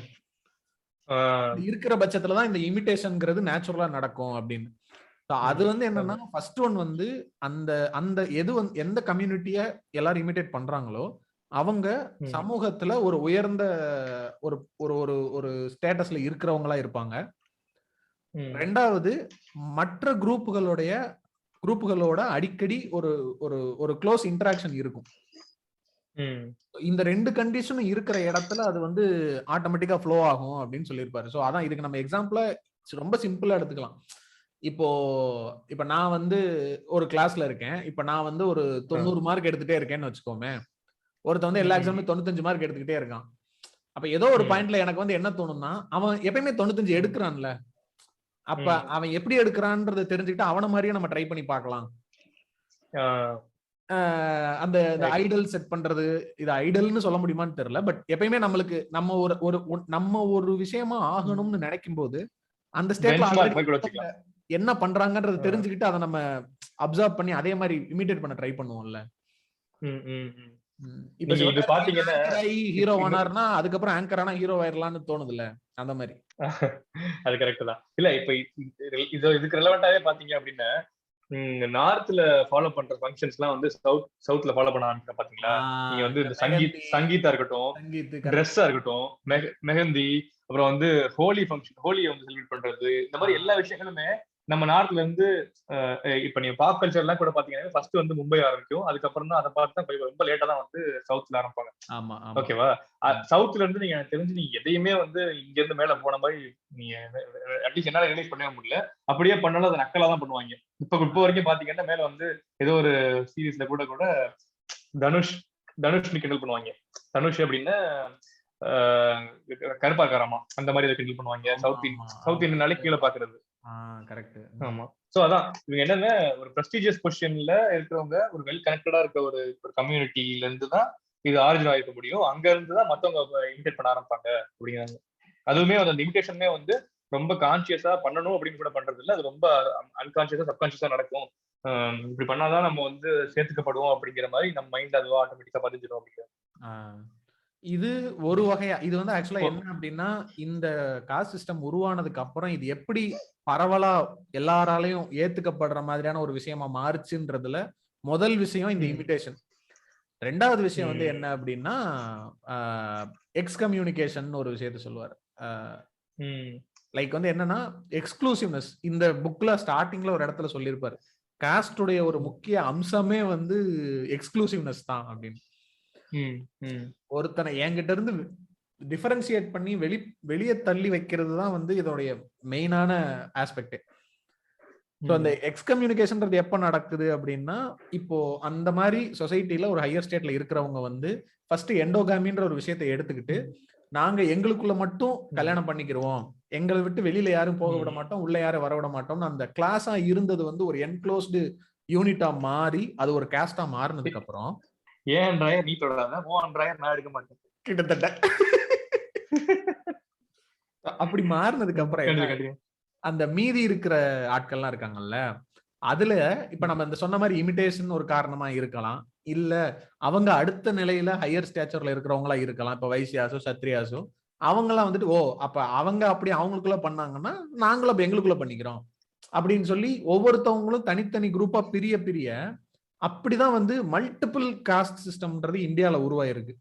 இருக்கிற பட்சத்துலதான் இந்த இமிடேஷன்ங்கிறது நேச்சுரலா நடக்கும் அப்படின்னு. அது வந்து என்னன்னா ஃபர்ஸ்ட் ஒன் வந்து அந்த அந்த எந்த கம்யூனிட்டிய எல்லாரும் இமிடேட் பண்றாங்களோ அவங்க சமூகத்துல ஒரு உயர்ந்த ஒரு ஒரு ஒரு ஸ்டேட்டஸ்ல இருக்கிறவங்களா இருப்பாங்க. 2வது மற்ற குரூப்புகளோட அடிக்கடி ஒரு ஒரு ஒரு க்ளோஸ் இன்டராக்ஷன் இருக்கும். இந்த 2 கண்டிஷனும் இருக்கிற இடத்துல அது வந்து ஆட்டோமேட்டிக்கா ஃப்ளோ ஆகும் அப்படின்னு சொல்லியிருப்பாரு. ஸோ அதான் இதுக்கு நம்ம எக்ஸாம்பிளா ரொம்ப சிம்பிளா எடுத்துக்கலாம். இப்ப நான் வந்து ஒரு கிளாஸ்ல இருக்கேன், இப்ப நான் வந்து ஒரு 90 மார்க் எடுத்துட்டே இருக்கேன்னு வச்சுக்கோமே, ஒருத்த வந்து எல்லா எக்ஸாம்லயும் 95 மார்க் எடுத்துக்கிட்டே இருக்கான். அப்ப ஏதோ ஒரு பாயிண்ட்ல எனக்கு வந்து என்ன தோணும்னா அவன் எப்பயுமே 95 எடுக்கிறான்ல, அப்ப அவன் எப்படி எடுக்கிறான்றதை தெரிஞ்சுக்கிட்டு அவன மாதிரியே நம்ம ட்ரை பண்ணி பார்க்கலாம். அந்த ஐடல் செட் பண்றது, இது ஐடல்னு சொல்ல முடியுமான்னு தெரியல. பட் எப்பயுமே நம்மளுக்கு நம்ம ஒரு விஷயமா ஆகணும்னு நினைக்கும் போது அந்த ஸ்டேட்ல என்ன பண்றாங்கன்றது தெரிஞ்சுக்கிட்டு அதை நம்ம அப்சர்வ் பண்ணி அதே மாதிரி இமிடேட் பண்ண ட்ரை பண்ணுவோம்ல. இப்ப இது பாத்தீங்கன்னா ஹீரோ ஆனார்னா அதுக்கப்புறம் ஆங்கர் ஆனா ஹீரோ ஆயிரலாம்னு தோணுதுல, அந்த மாதிரி. அது கரெக்ட் தான். இல்ல இப்ப இதுக்கு ரெலவெண்டாவே பாத்தீங்க அப்படின்னா நார்த்ல ஃபாலோ பண்ற ஃபங்க்ஷன்ஸ் எல்லாம் வந்து சவுத்ல ஃபாலோ பண்ண ஆரம்பிச்சா பாத்தீங்களா? நீங்க வந்து இந்த சங்கீதா இருக்கட்டும், ட்ரெஸ்ஸா இருக்கட்டும், மெஹந்தி, அப்புறம் வந்து ஹோலி ஃபங்க்ஷன், ஹோலி வந்து செலிப்ரேட் பண்றது, இந்த மாதிரி எல்லா விஷயங்களுமே நம்ம நார்த்ல இருந்து இப்ப நீங்க பாப் கல்ச்சர் எல்லாம் கூட பாத்தீங்கன்னா ஃபர்ஸ்ட் வந்து மும்பை ஆரம்பிக்கும், அதுக்கப்புறம் தான் அதை பார்த்து தான் ரொம்ப லேட்டா தான் வந்து சவுத்ல ஆரம்பிப்பாங்க. ஓகேவா? சவுத்ல இருந்து நீங்க எனக்கு தெரிஞ்சு நீங்க எதையுமே வந்து இங்க இருந்து மேல போன மாதிரி நீங்க அட்லீஸ்ட் என்னால ரிலீஸ் பண்ணவே முடியல. அப்படியே பண்ணாலும் அதை நக்கலா தான் பண்ணுவாங்க. இப்போ வரைக்கும் பாத்தீங்கன்னா மேல வந்து ஏதோ ஒரு சீரீஸ்ல கூட தனுஷ் கிண்டல் பண்ணுவாங்க. தனுஷ் அப்படின்னா கருப்பாக்காரமா அந்த மாதிரி கிண்டல் பண்ணுவாங்க. சவுத் இந்தியனாலே கீழே பாக்குறது. கரெக்ட். ஆமா. சோ அதான் இவங்க என்னன்னா ஒரு பிரஸ்டீஜியஸ் பொசிஷன்ல இருக்கிறவங்க, ஒரு வெல் கனெக்டடா இருக்க ஒரு கம்யூனிட்டில இருந்து தான் இது ஆரிஜின் ஆயிருக்க முடியும். அங்க இருந்து தான் மத்தவங்க இமிடேட் பண்ண ஆரம்பிப்பாங்க அப்படிங்கிறாங்க. அதுவுமே அந்த இமிடேஷனே வந்து ரொம்ப கான்சியஸா பண்ணணும் அப்படின்னு கூட பண்றது இல்ல, அது ரொம்ப அன்கான்சியஸா சப்கான்சியஸா நடக்கும். இப்படி பண்ணாதான் நம்ம வந்து சேர்த்துக்கப்படுவோம் அப்படிங்கிற மாதிரி நம்ம மைண்ட் அதுவா ஆட்டோமேட்டிக்கா பதிஞ்சிடும் அப்படிங்கிற. இது ஒரு வகையா இது வந்து ஆக்சுவலா என்ன அப்படின்னா, இந்த காஸ்ட் சிஸ்டம் உருவானதுக்கு அப்புறம் இது எப்படி பரவலா எல்லாராலையும் ஏத்துக்கப்படுற மாதிரியான ஒரு விஷயமா மாறுச்சுன்றதுல முதல் விஷயம் இந்த இமிடேஷன். ரெண்டாவது விஷயம் வந்து என்ன அப்படின்னா எக்ஸ்கம்யூனிகேஷன் ஒரு விஷயத்த சொல்லுவாரு. லைக் வந்து என்னன்னா எக்ஸ்க்ளூசிவ்னஸ். இந்த புக்ல ஸ்டார்டிங்ல ஒரு இடத்துல சொல்லியிருப்பாரு, காஸ்டுடைய ஒரு முக்கிய அம்சமே வந்து எக்ஸ்க்ளூசிவ்னஸ் தான் அப்படின்னு. ஒருத்தனை என்கிட்ட இருந்து டிஃபரன்சியேட் பண்ணி வெளியே தள்ளி வைக்கிறது தான் வந்து இதோடைய மெயினான ஆஸ்பெக்ட். ஸோ அந்த எக்ஸ்கம்யூனிகேஷன்றது எப்ப நடக்குது அப்படின்னா, இப்போ அந்த மாதிரி சொசைட்டில ஒரு ஹையர் ஸ்டேட்ல இருக்கிறவங்க வந்து ஃபர்ஸ்ட் எண்டோகாமின்ற ஒரு விஷயத்தை எடுத்துக்கிட்டு, நாங்க எங்களுக்குள்ள மட்டும் கல்யாணம் பண்ணிக்கிறோம், எங்களை விட்டு வெளியில யாரும் போக விட மாட்டோம், உள்ள யாரும் வர விட மாட்டோம்னு அந்த கிளாஸா இருந்தது வந்து ஒரு என்க்ளோஸ்டு யூனிட்டா மாறி அது ஒரு காஸ்டா மாறினதுக்கு அப்புறம் நீ தொடராத, நான் எடுக்க மாட்டேன் கிட்டத்தட்ட அப்படி மாறினதுக்கு அப்புறம் அந்த மீதி இருக்கிற ஆட்கள்லாம் இருக்காங்கல்ல, அதுல இப்ப நம்ம இந்த சொன்ன மாதிரி இமிடேஷன் ஒரு காரணமா இருக்கலாம், இல்ல அவங்க அடுத்த நிலையில ஹையர் ஸ்டேச்சர்ல இருக்கிறவங்களா இருக்கலாம். இப்ப வைசியாசோ சத்ரியாசோ அவங்கெல்லாம் வந்துட்டு ஓ அப்ப அவங்க அப்படி அவங்களுக்குள்ள பண்ணாங்கன்னா நாங்களும் அப்ப எங்களுக்குள்ள பண்ணிக்கிறோம் அப்படின்னு சொல்லி ஒவ்வொருத்தவங்களும் தனித்தனி குரூப்பா பிரிய அப்படிதான் வந்து மல்டிபிள் காஸ்ட் சிஸ்டம்ன்றது இந்தியால உருவாயிருக்கு.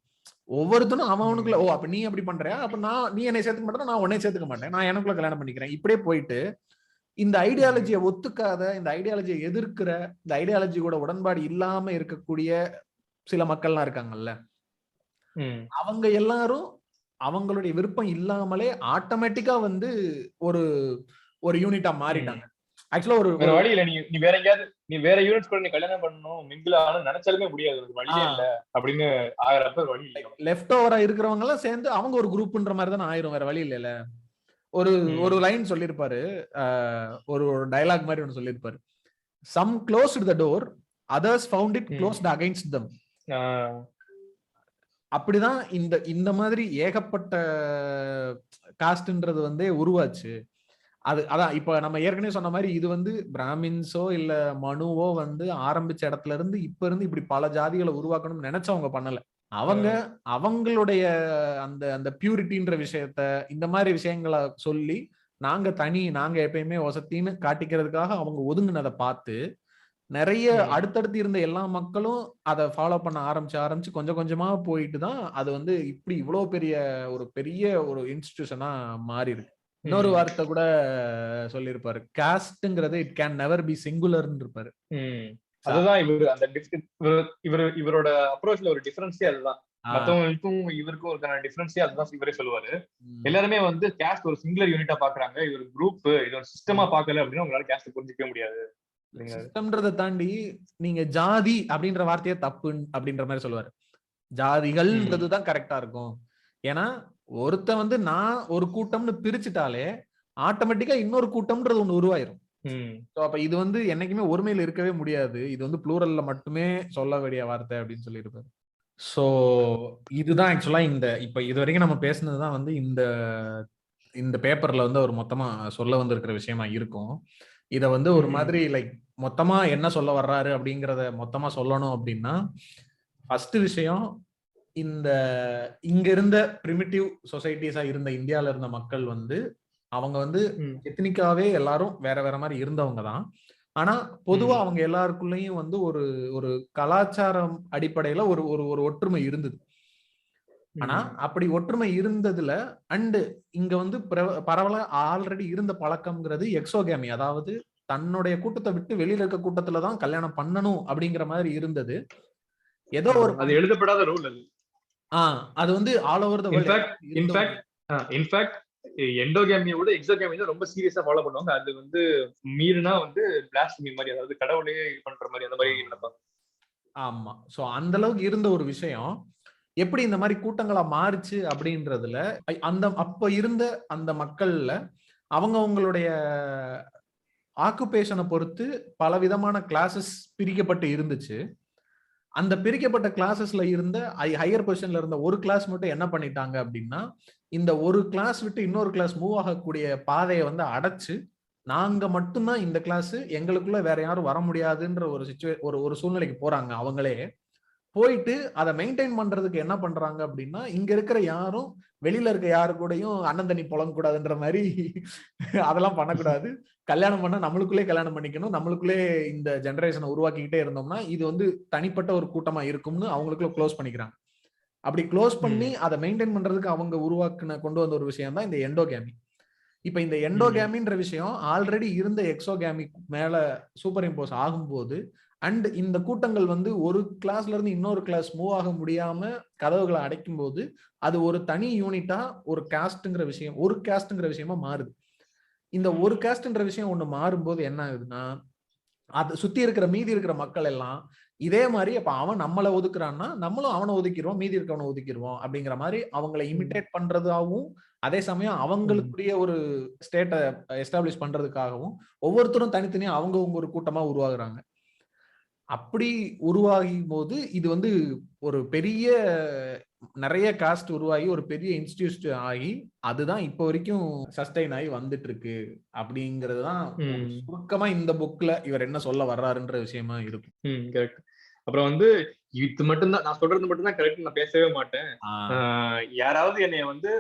ஒவ்வொருத்தனும் அவனுக்குள்ள ஓ அப்ப நீ அப்படி பண்றியா, அப்ப நீ என்னை சேர்த்துக்க மாட்டேன், நான் உன்னை சேர்த்துக்க மாட்டேன், நான் எனக்குள்ள கல்யாணம் பண்ணிக்கிறேன். இப்படியே போயிட்டு இந்த ஐடியாலஜியை ஒத்துக்காத, இந்த ஐடியாலஜியை எதிர்க்கிற, இந்த ஐடியாலஜி கூட உடன்பாடு இல்லாம இருக்கக்கூடிய சில மக்கள்லாம் இருக்காங்கல்ல, அவங்க எல்லாரும் அவங்களுடைய விருப்பம் இல்லாமலே ஆட்டோமேட்டிக்கா வந்து ஒரு யூனிட்டா மாறிட்டாங்க. ஆக்சுவலா ஒரு வழி இல்ல, நீ வேற எங்கயாவது நீ வேற யூனிட்ஸ் கூட நீ கல்யாணம் பண்ணணும் மிங்கிள் ஆகணும் நினைச்சாலுமே முடியாது, வழியே இல்ல அப்படின்னு ஆகிறப்ப வழி லெஃப்ட் ஓவரா இருக்கிறவங்க எல்லாம் சேர்ந்து அவங்க ஒரு குரூப்ன்ற மாதிரி தான் ஆயிரும், வேற வழி இல்ல. ஒரு லைன் சொல்லிருப்பாரு, ஒரு டயலாக் மாதிரி ஒன்னு சொல்லிருப்பாரு, some closed the door, others found it closed against them. அப்படிதான் இந்த மாதிரி ஏகப்பட்ட காஸ்ட்ன்றது வந்து உருவாச்சு. அதான் இப்ப நம்ம ஏற்கனவே சொன்ன மாதிரி இது வந்து பிராமின்ஸோ இல்ல மனுவோ வந்து ஆரம்பிச்ச இடத்துல இருந்து இப்ப இருந்து இப்படி பல ஜாதிகளை உருவாக்கணும்னு நினைச்சவங்க பண்ணல. அவங்களுடைய அந்த அந்த பியூரிட்டின்ற விஷயத்த இந்த மாதிரி விஷயங்களை சொல்லி நாங்க எப்பயுமே வசத்தின்னு காட்டிக்கிறதுக்காக அவங்க ஒதுங்கினதை பார்த்து நிறைய அடுத்தடுத்து இருந்த எல்லா மக்களும் அதை ஃபாலோ பண்ண ஆரம்பிச்சு கொஞ்சம் கொஞ்சமா போயிட்டு தான் அது வந்து இப்படி இவ்வளவு பெரிய ஒரு இன்ஸ்டிடியூஷனா மாறி இருக்கு. இன்னொரு வார்த்தை கூட சொல்லிருப்பாரு, காஸ்ட்ங்கிறது இட் கேன் நெவர் பி சிங்குலர்னு இருப்பாரு. அதுதான் இவரோட அப்ரோச்ல ஒரு டிஃபரன்ஸே அதுதான். மத்தவங்களுக்கும் இவருக்கும் ஒரு டிஃபரன்ஸே அதுதான் இவரே சொல்லுவாரு. எல்லாருமே வந்து காஸ்ட் ஒரு சிங்குலர் யூனிட்டா பாக்குறாங்க, இது ஒரு குரூப், இது ஒரு சிஸ்டமா பாக்கல அப்படின்னா உங்களால காஸ்ட் புரிஞ்சிக்கவே முடியாது. சிஸ்டம்ன்றதை தாண்டி நீங்க ஜாதி அப்படின்ற வார்த்தையே தப்பு அப்படின்ற மாதிரி சொல்லுவாரு. ஜாதிகள்ன்றதுதான் கரெக்டா இருக்கும். ஏன்னா ஒருத்த வந்து நான் ஒரு கூட்டம்னு பிரிச்சுட்டாலே ஆட்டோமேட்டிக்கா இன்னொரு கூட்டம்ன்றது ஒண்ணு உருவாயிரும். அப்ப இது வந்து என்னைக்குமே ஒருமையில இருக்கவே முடியாது. இது வந்து ப்ளூரல்ல மட்டுமே சொல்ல வேண்டிய வார்த்தை அப்படின்னு சொல்லியிருப்பாரு. சோ இதுதான் ஆக்சுவலா இப்ப இது வரைக்கும் நம்ம பேசுனதுதான் வந்து இந்த பேப்பர்ல வந்து அவர் மொத்தமா சொல்ல வந்திருக்கிற விஷயமா இருக்கும். இத வந்து ஒரு மாதிரி லைக் மொத்தமா என்ன சொல்ல வர்றாரு அப்படிங்கறத மொத்தமா சொல்லணும் அப்படின்னா, ஃபர்ஸ்ட் விஷயம், இங்க இருந்த பிரிமிட்டிவ் சொசைட்டிஸா இருந்த இந்தியால இருந்த மக்கள் வந்து அவங்க வந்து எத்னிக்காவே எல்லாரும் வேற வேற மாதிரி இருந்தவங்க தான். ஆனா பொதுவா அவங்க எல்லாருக்குள்ளயும் வந்து ஒரு ஒரு கலாச்சாரம் அடிப்படையில ஒரு ஒரு ஒரு ஒற்றுமை இருந்தது. ஆனா அப்படி ஒற்றுமை இருந்ததுல அண்ட் இங்க வந்து பரவலா ஆல்ரெடி இருந்த பழக்கம்ங்கிறது எக்ஸோகேமி, அதாவது தன்னுடைய கூட்டத்தை விட்டு வெளியில இருக்க கூட்டத்துலதான் கல்யாணம் பண்ணணும் அப்படிங்கிற மாதிரி இருந்தது. ஏதோ ஒரு அது எழுதப்படாத ரூல் அது. அது வந்து all over the world. In fact எண்டோகேமியோட எக்ஸோகேமி தான் ரொம்ப சீரியஸா ஃபாலோ பண்ணுவாங்க. அது வந்து மீறினா வந்து பிளாஸ்பமி மாதிரி, அதாவது கடவுளே பண்ற மாதிரி அந்த மாதிரி நடப்பாங்க. ஆமா. சோ அந்த அளவுக்கு இருந்த ஒரு விஷயம் எப்படி இந்த மாதிரி கூட்டங்களா மாறுச்சு அப்படின்றதுல அப்ப இருந்த அந்த மக்கள்ல அவங்களுடைய ஆக்குபேஷனை பொறுத்து பல விதமான கிளாஸஸ் பிரிக்கப்பட்டு இருந்துச்சு. அந்த பிரிக்கப்பட்ட கிளாஸஸ்ல இருந்த ஹையர் பொசிஷன்ல இருந்த ஒரு கிளாஸ் மட்டும் என்ன பண்ணிட்டாங்க அப்படின்னா, இந்த ஒரு கிளாஸ் விட்டு இன்னொரு கிளாஸ் மூவ் ஆகக்கூடிய பாதையை வந்து அடைச்சு, நாங்க மட்டும்தான் இந்த கிளாஸ், எங்களுக்குள்ள வேற யாரும் வர முடியாதுன்ற ஒரு சூழ்நிலைக்கு போறாங்க. அவங்களே போயிட்டு அதை மெயின்டைன் பண்றதுக்கு என்ன பண்றாங்க அப்படின்னா, இங்க இருக்கிற யாரும் வெளியில இருக்க யாரு கூடயும் அண்ணன் தண்ணி புழங்க கூடாதுன்ற மாதிரி அதெல்லாம் பண்ணக்கூடாது. கல்யாணம் பண்ணா நம்மளுக்குள்ளே கல்யாணம் பண்ணிக்கணும், நம்மளுக்குள்ளே இந்த ஜெனரேஷனை உருவாக்கிக்கிட்டே இருந்தோம்னா இது வந்து தனிப்பட்ட ஒரு கூட்டமா இருக்கும்னு அவங்களுக்குள்ள க்ளோஸ் பண்ணிக்கிறாங்க. அப்படி க்ளோஸ் பண்ணி அதை மெயின்டைன் பண்றதுக்கு அவங்க கொண்டு வந்த ஒரு விஷயம் தான் இந்த எண்டோகேமி. இப்ப இந்த எண்டோகேமின்ற விஷயம் ஆல்ரெடி இருந்த எக்ஸோகேமி மேல சூப்பர் இம்போஸ் ஆகும்போது அண்ட் இந்த கூட்டங்கள் வந்து ஒரு கிளாஸ்ல இருந்து இன்னொரு கிளாஸ் மூவ் ஆக முடியாம கதவுகளை அடைக்கும் போது அது ஒரு தனி யூனிட்டா ஒரு கேஸ்ட்ங்கிற விஷயமா மாறுது. இந்த ஒரு கேஸ்ட்ன்ற விஷயம் ஒண்ணு மாறும்போது என்ன ஆகுதுன்னா, அது சுத்தி இருக்கிற மீதி இருக்கிற மக்கள் எல்லாம் இதே மாதிரி அப்ப அவன் நம்மளை ஒதுக்குறான்னா நம்மளும் அவனை ஒதுக்கிடுவோம், மீதி இருக்கவனை ஒதுக்கிடுவோம் அப்படிங்கிற மாதிரி அவங்களை இமிட்டேட் பண்றதாகவும், அதே சமயம் அவங்களுக்குரிய ஒரு ஸ்டேட்டை எஸ்டாப்ளிஷ் பண்றதுக்காகவும் ஒவ்வொருத்தரும் தனித்தனியா அவங்க ஒரு கூட்டமா உருவாகுறாங்க. அப்படி உருவாகும் போது இது வந்து ஒரு பெரிய நிறைய காஸ்ட் உருவாகி ஒரு பெரிய இன்ஸ்டிடியூட் ஆகி அதுதான் இப்ப வரைக்கும் சஸ்டைன் ஆகி வந்துட்டு இருக்கு அப்படிங்கிறது தான் சுருக்கமா இந்த புக்ல இவர் என்ன சொல்ல வர்றாருன்ற விஷயமா இருக்கும். கரெக்ட். அப்புறம் வந்து இது மட்டும்தான் நான் சொல்றது மட்டும்தான் கரெக்ட், நான் பேசவே மாட்டேன். யாராவது என்னைய வந்து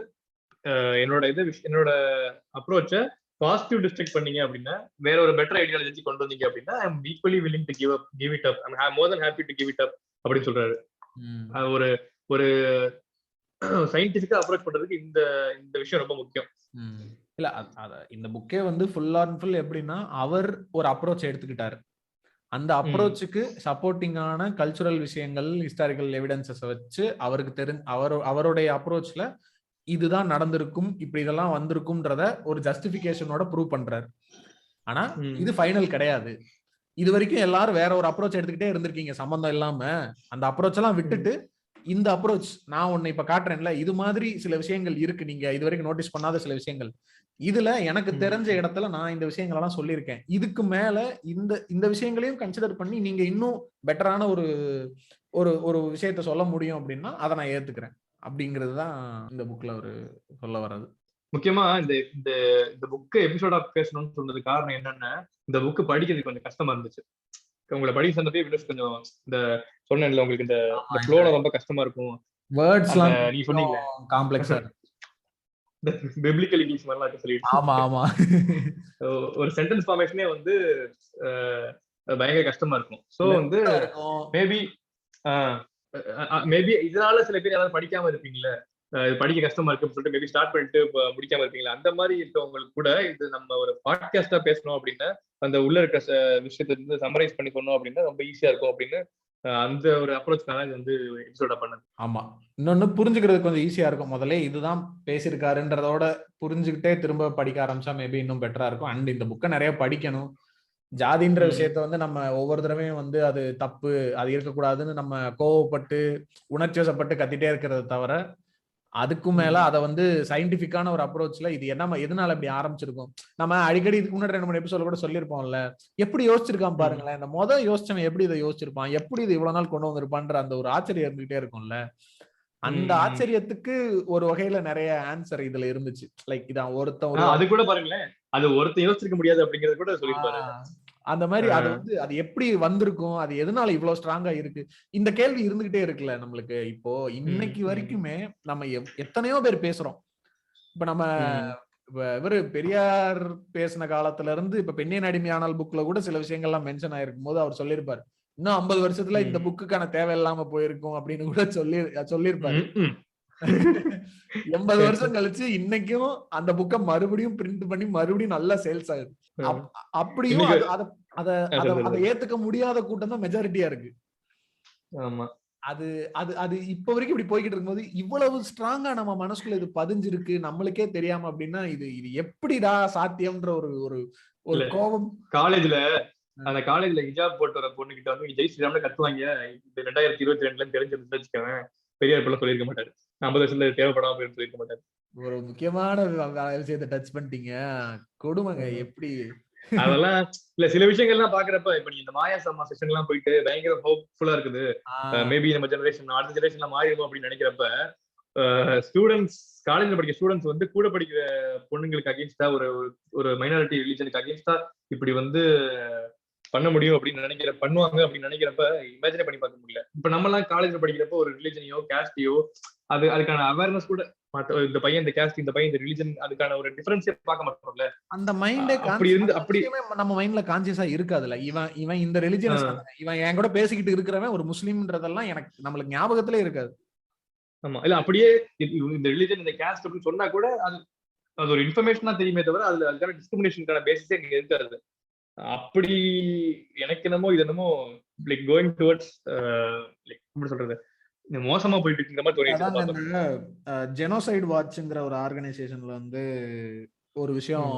என்னோட அப்ரோச்ச பாசிட்டிவ் டிஸ்ட்ரிக்ட் பண்ணீங்க அப்படின்னா, வேற ஒரு பெட்டர் ஐடியாலஜி கொண்டு வந்தீங்க அப்படின்னா, I am equally willing to give it up. I am more than happy to give it up அப்படின்னு சொல்றாரு. ஒரு ஒரு சயின்டிபிக்கா அப்ரோச் பண்றதுக்கு இந்த விஷயம் ரொம்ப முக்கியம். இல்ல இந்த புக்கே வந்து ஃபுல் அண்ட் ஃபுல் எப்படின்னா அவர் ஒரு அப்ரோச் எடுத்துக்கிட்டாரு. அந்த அப்ரோச்சுக்கு சப்போர்ட்டிங்கான கல்ச்சுரல் விஷயங்கள், ஹிஸ்டாரிக்கல் எவிடன்சஸ் வச்சு அவருக்கு அவருடைய அப்ரோச்ல இதுதான் நடந்திருக்கும், இப்படி இதெல்லாம் வந்திருக்கும்ன்றத ஒரு ஜஸ்டிபிகேஷனோட ப்ரூவ் பண்றாரு. ஆனா இது ஃபைனல் கிடையாது. இது வரைக்கும் எல்லாரும் வேற ஒரு அப்ரோச் எடுத்துக்கிட்டே இருந்திருக்கீங்க சம்பந்தம் இல்லாம. அந்த அப்ரோச் எல்லாம் விட்டுட்டு இந்த அப்ரோச் நான் ஒன்னு இப்ப காட்டுறேன்ல, இது மாதிரி சில விஷயங்கள் இருக்கு, நீங்க இது வரைக்கும் நோட்டீஸ் பண்ணாத சில விஷயங்கள். இதுல எனக்கு தெரிஞ்ச இடத்துல நான் இந்த விஷயங்கள் எல்லாம் சொல்லியிருக்கேன். இதுக்கு மேல இந்த விஷயங்களையும் கன்சிடர் பண்ணி நீங்க இன்னும் பெட்டரான ஒரு ஒரு விஷயத்த சொல்ல முடியும் அப்படின்னா அதை நான் ஏத்துக்கிறேன் அப்படிங்கிறது தான் இந்த புக்ல ஒரு சொல்ல வர்றது. முக்கியமா இந்த புக்கு எபிசோடா பேசணும்னு சொன்னது காரணம் என்னன்னா, இந்த புக்கு படிக்கிறது கொஞ்சம் கஷ்டமா இருந்துச்சு. உங்களை படிக்க சொன்னதே கொஞ்சம் இந்த சொன்னேன்ல உங்களுக்கு இந்த ஃப்ளோல ரொம்ப கஷ்டமா இருக்கும். வேர்ட்ஸ்லாம் நீங்க சொன்னீங்க காம்ப்ளெக்ஸா இந்த பிப்ளிக்கல் இங்கிலீஷ் மாதிரிலாம் சொல்லிட்டு. ஆமா ஆமா. ஒரு சென்டென்ஸ் ஃபார்மேஷனே வந்து பயங்கர கஷ்டமா இருக்கும். சோ வந்து மேபி இதனால சில பேர் யாராவது படிக்காம இருப்பீங்களே, படிக்க கஷ்டமா இருக்குன்னு சொல்லிட்டு மேபி ஸ்டார்ட் பண்ணிட்டு முடிக்காம இருப்பீங்களா, அந்த மாதிரி இருக்கவங்களுக்கு கூட இது நம்ம ஒரு பாட்காஸ்டா பேசணும் அப்படின்னா அந்த உள்ள இருக்க விஷயத்தை வந்து சம்மரைஸ் பண்ணி சொன்னோம் அப்படின்னா ரொம்ப ஈஸியா இருக்கும் அப்படின்னு அந்த ஒரு அப்ரோச்காக இது வந்து எபிசோடா பண்ணது. ஆமா, இன்னொன்னு புரிஞ்சுக்கிறது கொஞ்சம் ஈஸியா இருக்கும். முதல்ல இதுதான் பேசியிருக்காருன்றதோட புரிஞ்சுக்கிட்டே திரும்ப படிக்க ஆரம்பிச்சா மேபி இன்னும் பெட்டரா இருக்கும். அண்ட் இந்த புக்கை நிறைய படிக்கணும். ஜாதின்ற விஷயத்த வந்து நம்ம ஒவ்வொரு தடவையும் வந்து அது தப்பு, அது இருக்கக்கூடாதுன்னு நம்ம கோவப்பட்டு உணர்ச்சி வசப்பட்டு கத்திட்டே இருக்கிறத தவிர அதுக்கும் மேல அதை வந்து சயின்டிபிக்கான ஒரு அப்ரோச்ல இது என்ன எதனால இப்படி ஆரம்பிச்சிருக்கோம். நம்ம அடிக்கடி இதுக்கு முன்னாடி 2-3 எபிசோட கூட சொல்லியிருப்போம்ல, எப்படி யோசிச்சிருக்கான் பாருங்களேன், இந்த யோசிச்சவன் எப்படி இதை யோசிச்சிருப்பான், எப்படி இது இவ்வளவு நாள் கொண்டு வந்திருப்பான்ற அந்த ஒரு ஆச்சரியம் இருந்துகிட்டே இருக்கும்ல. அந்த ஆச்சரியத்துக்கு ஒரு வகையில நிறைய ஆன்சர் இதுல இருந்துச்சு. லைக் இதான் ஒருத்தன் அது கூட பாருங்களேன், அது ஒருத்தன் யோசிச்சிருக்க முடியாது அப்படிங்கறது கூட சொல்லிருப்பாரு. அந்த மாதிரி அது வந்து அது எப்படி வந்திருக்கும், அது எதனால இவ்வளவு ஸ்ட்ராங்கா இருக்கு, இந்த கேள்வி இருந்துகிட்டே இருக்குல்ல நம்மளுக்கு. இப்போ இன்னைக்கு வரைக்குமே நம்ம எத்தனையோ பேர் பேசுறோம். இப்ப நம்ம இவரு பெரியார் பேசின காலத்துல இருந்து இப்ப பெண்ணின் அடிமையானால் புக்ல கூட சில விஷயங்கள்லாம் மென்ஷன் ஆயிருக்கும் போது அவர் சொல்லியிருப்பாரு, இன்னும் 50 வருஷத்துல இந்த புக்குக்கான தேவை இல்லாம போயிருக்கும் அப்படின்னு கூட சொல்லியிருப்பாரு. 80 வருஷம் கழிச்சு இன்னைக்கும் அந்த புக்கை மறுபடியும் பிரிண்ட் பண்ணி மறுபடியும் நல்லா சேல்ஸ் ஆகுது. அப்படியும் அதை ஏத்துக்க முடியாத கூட்டம் தான் மெஜாரிட்டியா இருக்கு. அது அது அது இப்ப வரைக்கும் இப்படி போய்கிட்டு இருக்கும்போது இவ்வளவு ஸ்ட்ராங்கா நம்ம மனசுக்குள்ள இது பதிஞ்சிருக்கு நம்மளுக்கே தெரியாம அப்படின்னா இது இது எப்படிடா சாத்தியம்ன்ற ஒரு கோபம். அந்த காலேஜ்ல ஹிஜாப் போட்டு வர பொண்ணு கிட்ட வந்து ஜெய் ஸ்ரீராம்னு கத்துவாங்க, 2022 தெரிஞ்சிருந்து வச்சுக்கோங்க, பெரியார் போல சொல்லியிருக்க மாட்டாரு, 50 வருஷத்துல தேவைப்படாம அப்படின்னு சொல்லியிருக்க மாட்டாரு. ஒரு முக்கியமான விஷயத்தை டச் பண்ணிட்டீங்க, கொடுமைங்க. எப்படி அதெல்லாம் இல்ல, சில விஷயங்கள்லாம் பாக்குறப்ப இப்ப நீங்க இந்த மாயா சம்மா செஷன் எல்லாம் போயிட்டு பயங்கர ஹோப்ஃபுல்லா இருக்குது, மேபி நம்ம ஜெனரேஷன் அடுத்த ஜெனரேஷன்ல மாறிடும் அப்படின்னு நினைக்கிறப்ப ஸ்டூடெண்ட்ஸ், காலேஜ்ல படிக்கிற ஸ்டூடெண்ட்ஸ் வந்து கூட படிக்கிற பொண்ணுங்களுக்கு அகேன்ஸ்டா ஒரு மைனாரிட்டி ரிலிஜனுக்கு அகேன்ஸ்டா இப்படி வந்து பண்ண முடியும் அப்படின்னு பண்ணுவாங்க அப்படின்னு நினைக்கிறப்ப இமேஜினே பண்ணி பார்க்க முடியல. இப்ப நம்ம எல்லாம் காலேஜ்ல படிக்கிறப்போ ஒரு ரிலிஜனையோ கேஸ்டையோ அதுக்கான அவேர்னஸ் கூட, இந்த பையன் இந்த கேஸ்ட், இந்த பையன் இந்த ரிலிஜன், அதுக்கான ஒரு டிஃபரன்ஸே பார்க்க மாட்டோம்ல. அந்த மைண்டே அப்படி நம்ம மைண்ட்ல கான்சியஸா இருக்காதுல்ல. இவன் இந்த ரிலிஜியன், இவன் என் கூட பேசிக்கிட்டு இருக்கிறவன் ஒரு முஸ்லீம்ன்றதெல்லாம் எனக்கு நம்மளுக்கு ஞாபகத்திலே இருக்காது. ஆமா, இல்ல அப்படியே இந்த ரிலிஜன் இந்த கேஸ்ட் அப்படின்னு சொன்னா கூட அது ஒரு இன்ஃபர்மேஷனா தெரியுமே தவிர அதுக்கான டிஸ்கிரிமினேஷனுக்கான பேசிஸே இங்க இருக்காது. அப்படி எனக்கு என்னமோ இது என்னமோ லைக் கோயிங் டுவர்ட்ஸ் லைக் எப்படி சொல்றது, மோசமா போயிட்டு இருக்கிற மாதிரி தோணிச்சு. ஜெனோசைட் வாட்ச்ங்கிற ஒரு ஆர்கனைசேஷன்ல வந்து ஒரு விஷயம்,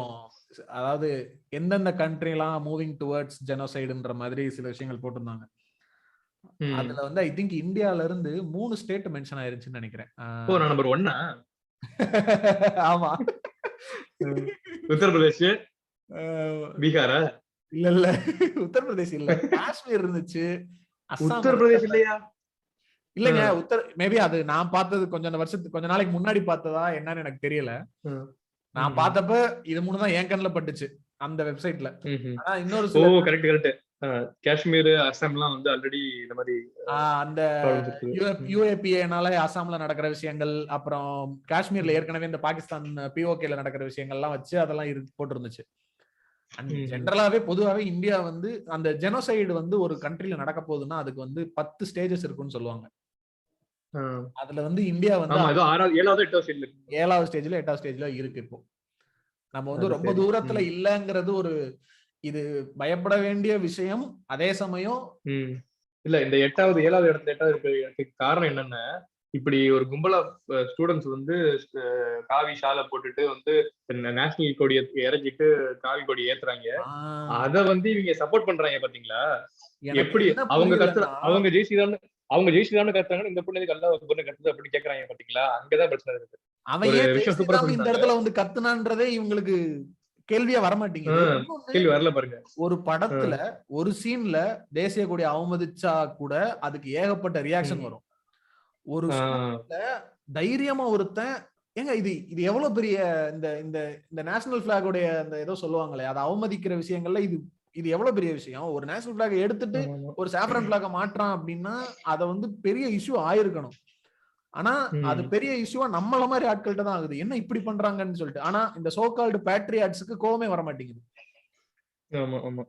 அதாவது எந்தெந்த கண்ட்ரிலாம் மூவிங் டுவர்ட்ஸ் ஜெனோசைடுன்ற மாதிரி சில விஷயங்கள் போட்டிருந்தாங்க. அதுல வந்து ஐ திங்க் இந்தியால இருந்து 3 ஸ்டேட் மென்ஷன் ஆயிருச்சுன்னு நினைக்கிறேன். நம்பர் 1. ஆமா, உத்தரப்பிரதேஷ், பீகாரா? இல்ல உத்தரப்பிரதேஷ் இல்ல, காஷ்மீர் இருந்துச்சு. உத்தரப்பிரதேஷ் இல்லையா? இல்லங்க, மேபி அது நான் பார்த்தது கொஞ்ச நாளைக்கு முன்னாடி பார்த்ததா என்னன்னு எனக்கு தெரியல. நான் பார்த்தப்ப இது 3 தான் என் கண்ணுல பட்டுச்சு அந்த வெப்சைட்ல. ஆனா இன்னொரு கரெக்ட் காஷ்மீர், அசாம்லாம் வந்து ஆல்ரெடி இந்த மாதிரி அந்த யுஏபிஏனால அசாம்ல நடக்கிற விஷயங்கள், அப்புறம் காஷ்மீர்ல ஏற்கனவே இந்த பாகிஸ்தான் பிஓகேல நடக்கிற விஷயங்கள்லாம் வச்சு அதெல்லாம் போட்டு இருந்துச்சு. ஜெனரலாவே பொதுவாவே இந்தியா வந்து அந்த ஜெனோசைடு வந்து ஒரு கண்ட்ரில நடக்க போகுதுன்னா அதுக்கு வந்து 10 ஸ்டேஜஸ் இருக்குன்னு சொல்லுவாங்க. அதுல வந்து இந்தியா வந்து 7வது ஸ்டேஜ்ல 8வது ஸ்டேஜ்ல இருக்கு. இப்போ நம்ம வந்து ரொம்ப தூரத்துல இல்லங்கிறது ஒரு இது பயப்பட வேண்டிய விஷயம். அதே சமயம் இல்ல, இந்த 7வது இடத்துல இருக்கு காரணம் என்னன்னா, இப்படி ஒரு கும்பலா ஸ்டூடெண்ட்ஸ் வந்து காவி ஷாலை போட்டுட்டு வந்து நேஷனல் கொடியை இறக்கிட்டு காவி கொடி ஏத்துறாங்க. அத வந்து இவங்க சப்போர்ட் பண்றாங்க பாத்தீங்களா? எப்படி அவங்க ஜெய் ஸ்ரீராம்னு கத்துறாங்க, இந்த பொண்ணு பொண்ணு கத்துது அப்படின்னு கேக்குறாங்க பாத்தீங்களா? அங்கதான் பிரச்சனை இருக்கு. அவன் இந்த இடத்துல வந்து கத்துனான்றதே இவங்களுக்கு கேள்வியா வரமாட்டேங்குது. கேள்வி வரல பாருங்க. ஒரு படத்துல ஒரு சீன்ல தேசிய கொடி அவமதிச்சா கூட அதுக்கு ஏகப்பட்ட ரியாக்ஷன் வரும். ஒரு தைரியமா ஒருத்தன் ஏங்க இது எவ்வளவு பெரிய இந்த நேஷனல் பிளாகோடைய அந்த ஏதோ சொல்லுவாங்களே, அதை அவமதிக்கிற விஷயங்கள்ல இது எவ்வளவு பெரிய விஷயம். ஒரு நேஷனல் பிளாக் எடுத்துட்டு ஒரு சாஃப்ரன் பிளாக மாற்றான் அப்படின்னா அத வந்து பெரிய இஷ்யூ ஆயிருக்கணும். ஆனா அது பெரிய இஷ்யூவா நம்மள மாதிரி ஆட்கள்கிட்ட தான் ஆகுது, என்ன இப்படி பண்றாங்கன்னு சொல்லிட்டு. ஆனா இந்த சோ கால்டு பேட்ரியாட்ஸ்க்கு கோவமே வர மாட்டேங்குது. ஆமா ஆமா,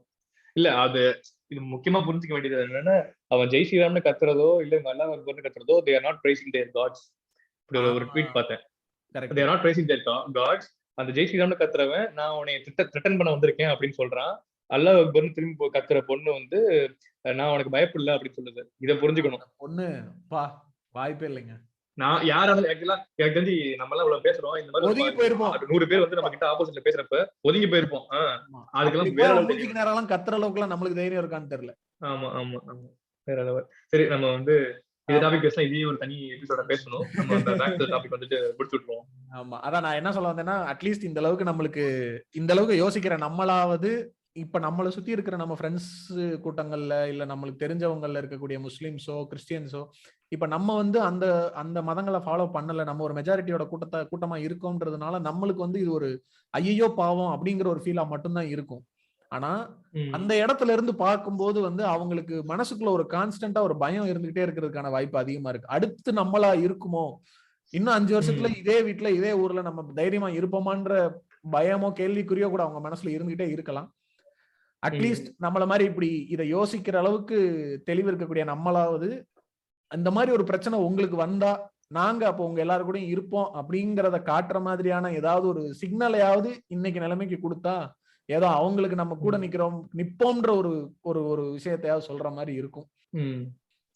இல்ல அது இது முக்கியமா புரிஞ்சுக்க வேண்டியது என்னன்னா, அவன் ஜெய் ஸ்ரீராம்னு கத்துறதோ இல்ல அல்லாஹ் அக்பர்னு கத்துறதோ, they are not praising their gods. இப்படி ஒரு ட்வீட் பார்த்தேன். they are not praising their gods. அந்த ஜெய் ஸ்ரீராம்னு கத்துறவன் நான் உன்னை த்ரெட்டன் பண்ண வந்திருக்கேன் அப்படின்னு சொல்றான். அல்லாஹ் அக்பர்னு திரும்பி கத்துற பொண்ணு வந்து நான் உனக்கு பயப்படல அப்படின்னு சொல்லுது. இதை புரிஞ்சுக்கணும். பொண்ணு வாய்ப்பே இல்லைங்க. நான் யாராவது எனக்கு தெரிஞ்சு நம்ம எல்லாம் இவ்வளவு பேசுறோம், இந்த மாதிரி 100 பேர் வந்து நம்ம கிட்ட ஆப்போசிட்ல பேசுறப்ப ஒதுங்கி போயிருப்போம். அதுக்கெல்லாம் வேற நேரம் கத்துற அளவுக்கு நம்மளுக்கு தைரியம் இருக்கான்னு தெரியல. ஆமா ஆமா ஆமா, வேற லெவல். சரி, நம்ம வந்து இந்த டாபிக் பேசலாம், இதே ஒரு தனி எபிசோட பேசணும். நம்ம அந்த பேக் டு டாபிக் வந்துட்டு முடிச்சு விட்டுருவோம். ஆமா, அதான் நான் என்ன சொல்ல வந்தேன்னா, அட்லீஸ்ட் இந்த அளவுக்கு நம்மளுக்கு இந்த அளவுக்கு யோசிக்கிற நம்மளாவது இப்ப நம்மளை சுத்தி இருக்கிற நம்ம ஃப்ரெண்ட்ஸ் கூட்டங்கள்ல இல்ல நம்மளுக்கு தெரிஞ்சவங்கள்ல இருக்கக்கூடிய முஸ்லிம்ஸோ கிறிஸ்டியன்ஸோ இப்ப நம்ம வந்து அந்த அந்த மதங்களை ஃபாலோ பண்ணல, நம்ம ஒரு மெஜாரிட்டியோட கூட்டமா இருக்கோம்ன்றதுனால நம்மளுக்கு வந்து இது ஒரு ஐயோ பாவம் அப்படிங்கிற ஒரு ஃபீலா மட்டும்தான் இருக்கும். ஆனா அந்த இடத்துல இருந்து பார்க்கும்போது வந்து அவங்களுக்கு மனசுக்குள்ள ஒரு கான்ஸ்டன்டா ஒரு பயம் இருந்துகிட்டே இருக்கிறதுக்கான வாய்ப்பு அதிகமா இருக்கு. அடுத்து நம்மளா இருக்குமோ, இன்னும் 5 வருஷத்துல இதே வீட்டுல இதே ஊர்ல நம்ம தைரியமா இருப்போமான்ற பயமோ கேள்விக்குறியோ கூட அவங்க மனசுல இருந்துகிட்டே இருக்கலாம். அட்லீஸ்ட் நம்மள மாதிரி இப்படி இதை யோசிக்கிற அளவுக்கு தெளிவு இருக்கக்கூடிய நம்மளாவது அந்த மாதிரி ஒரு பிரச்சனை உங்களுக்கு வந்தா நாங்க அப்போ உங்க எல்லாரும் கூட இருப்போம் அப்படிங்கறத காட்டுற மாதிரியான ஏதாவது ஒரு சிக்னலையாவது இன்னைக்கு நிலைமைக்கு கொடுத்தா ஏதோ அவங்களுக்கு நம்ம கூட நிப்போம்ன்ற ஒரு ஒரு ஒரு விஷயத்தையாவது சொல்ற மாதிரி இருக்கும்.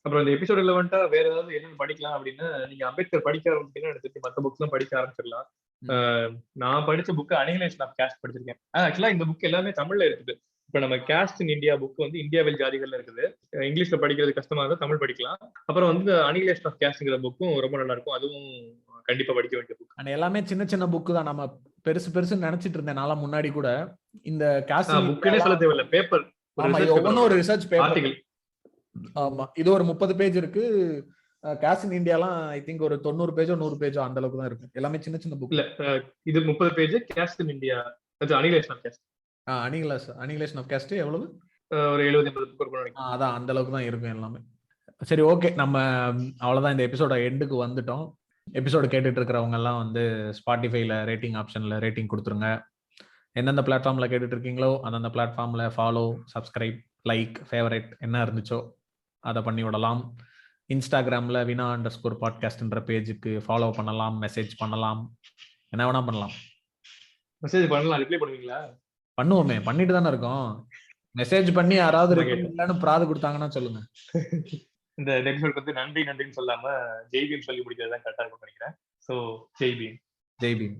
அப்புறம் இந்த எபிசோட் ரிலவெண்டா வேற ஏதாவது என்னன்னு படிக்கலாம் அப்படின்னா, நீங்க அம்பேத்கர் படிக்க ஆரம்பிச்சீங்கன்னா எடுத்து மற்ற புக்ஸ் எல்லாம் படிக்க ஆரம்பிச்சிடலாம். நான் படிச்ச புக்கு அனிஹிலேஷன் ஆஃப் காஸ்ட் படிச்சிருக்கேன். ஆக்சுவலா இந்த புக் எல்லாமே தமிழ்ல இருக்குது. இப்ப நம்ம காஸ்ட் இன் இந்தியா புக் வந்து இந்தியாவில் ஜாதிகள் இருக்குது. இங்கிலீஷ்ல படிக்கிறது கஷ்டமா இருந்தா தமிழ் படிக்கலாம். அப்புறம் வந்து அனிஹிலேஷன் ஆஃப் காஸ்ட்ங்கிற புக்கும் ரொம்ப நல்லா இருக்கும். அதுவும் கண்டிப்பா படிக்க வேண்டிய புக். எல்லாமே சின்ன சின்ன புக்கு தான். நம்ம பெருசு பெருசு நினைச்சிட்டு இருந்தேன் நாளா முன்னாடி கூட. இந்த காஸ்ட் புக்குனே சொல்ல தேவையில்ல, பேப்பர் ஒவ்வொன்றும் ஒரு ரிசர்ச் பேப்பர். ஆமா, இது ஒரு 30 பேஜ் இருக்கு. காஸ்ட் இன் இந்தியாலாம் ஐ திங்க் ஒரு 90 பேஜோ 100 பேஜோ அந்த அளவுக்கு தான் இருக்கும். எல்லாமே சின்ன சின்ன புக். இல்ல, இது 30 பேஜ். காஸ்ட் இன் இந்தியா அது annihilation of caste. Annihilation of caste எவ்வளவு? ஒரு 70-80 புக் இருக்கும். அதான் அந்த அளவுக்கு தான் இருக்கும் எல்லாமே. சரி, ஓகே, நம்ம அவ்வளவுதான் இந்த எபிசோட எண்டுக்கு வந்துட்டோம். எபிசோடு கேட்டுட்டு இருக்கிறவங்க எல்லாம் வந்து ஸ்பாட்டிஃபைல ரேட்டிங் ஆப்ஷன்ல ரேட்டிங் கொடுத்துருங்க. எந்தெந்த பிளாட்ஃபார்ம்ல கேட்டுட்டு இருக்கீங்களோ அந்தந்த பிளாட்ஃபார்ம்ல ஃபாலோ, சப்ஸ்கிரைப், லைக், ஃபேவரட் என்ன இருந்துச்சோ அதை பண்ணி விடலாம். இன்ஸ்டாகிராம்ல Veena_podcast பேஜுக்கு ஃபாலோ பண்ணலாம், மெசேஜ் பண்ணலாம், என்ன வேணா பண்ணலாம். மெசேஜ் பண்ணலாம், ரிப்ளை பண்ணுவீங்களா? பண்ணுவோமே, பண்ணிட்டு தானே இருக்கோம். மெசேஜ் பண்ணி யாராவது இல்லைன்னு பிராது கொடுத்தாங்கன்னா சொல்லுங்க. இந்த எபிசோட் வந்து நன்றின்னு சொல்லாம ஜெய் பீம் சொல்லி முடிக்கிறது தான் கரெக்டா இருக்கும் நினைக்கிறேன். சோ ஜெய் பீம். ஜெய் பீம்.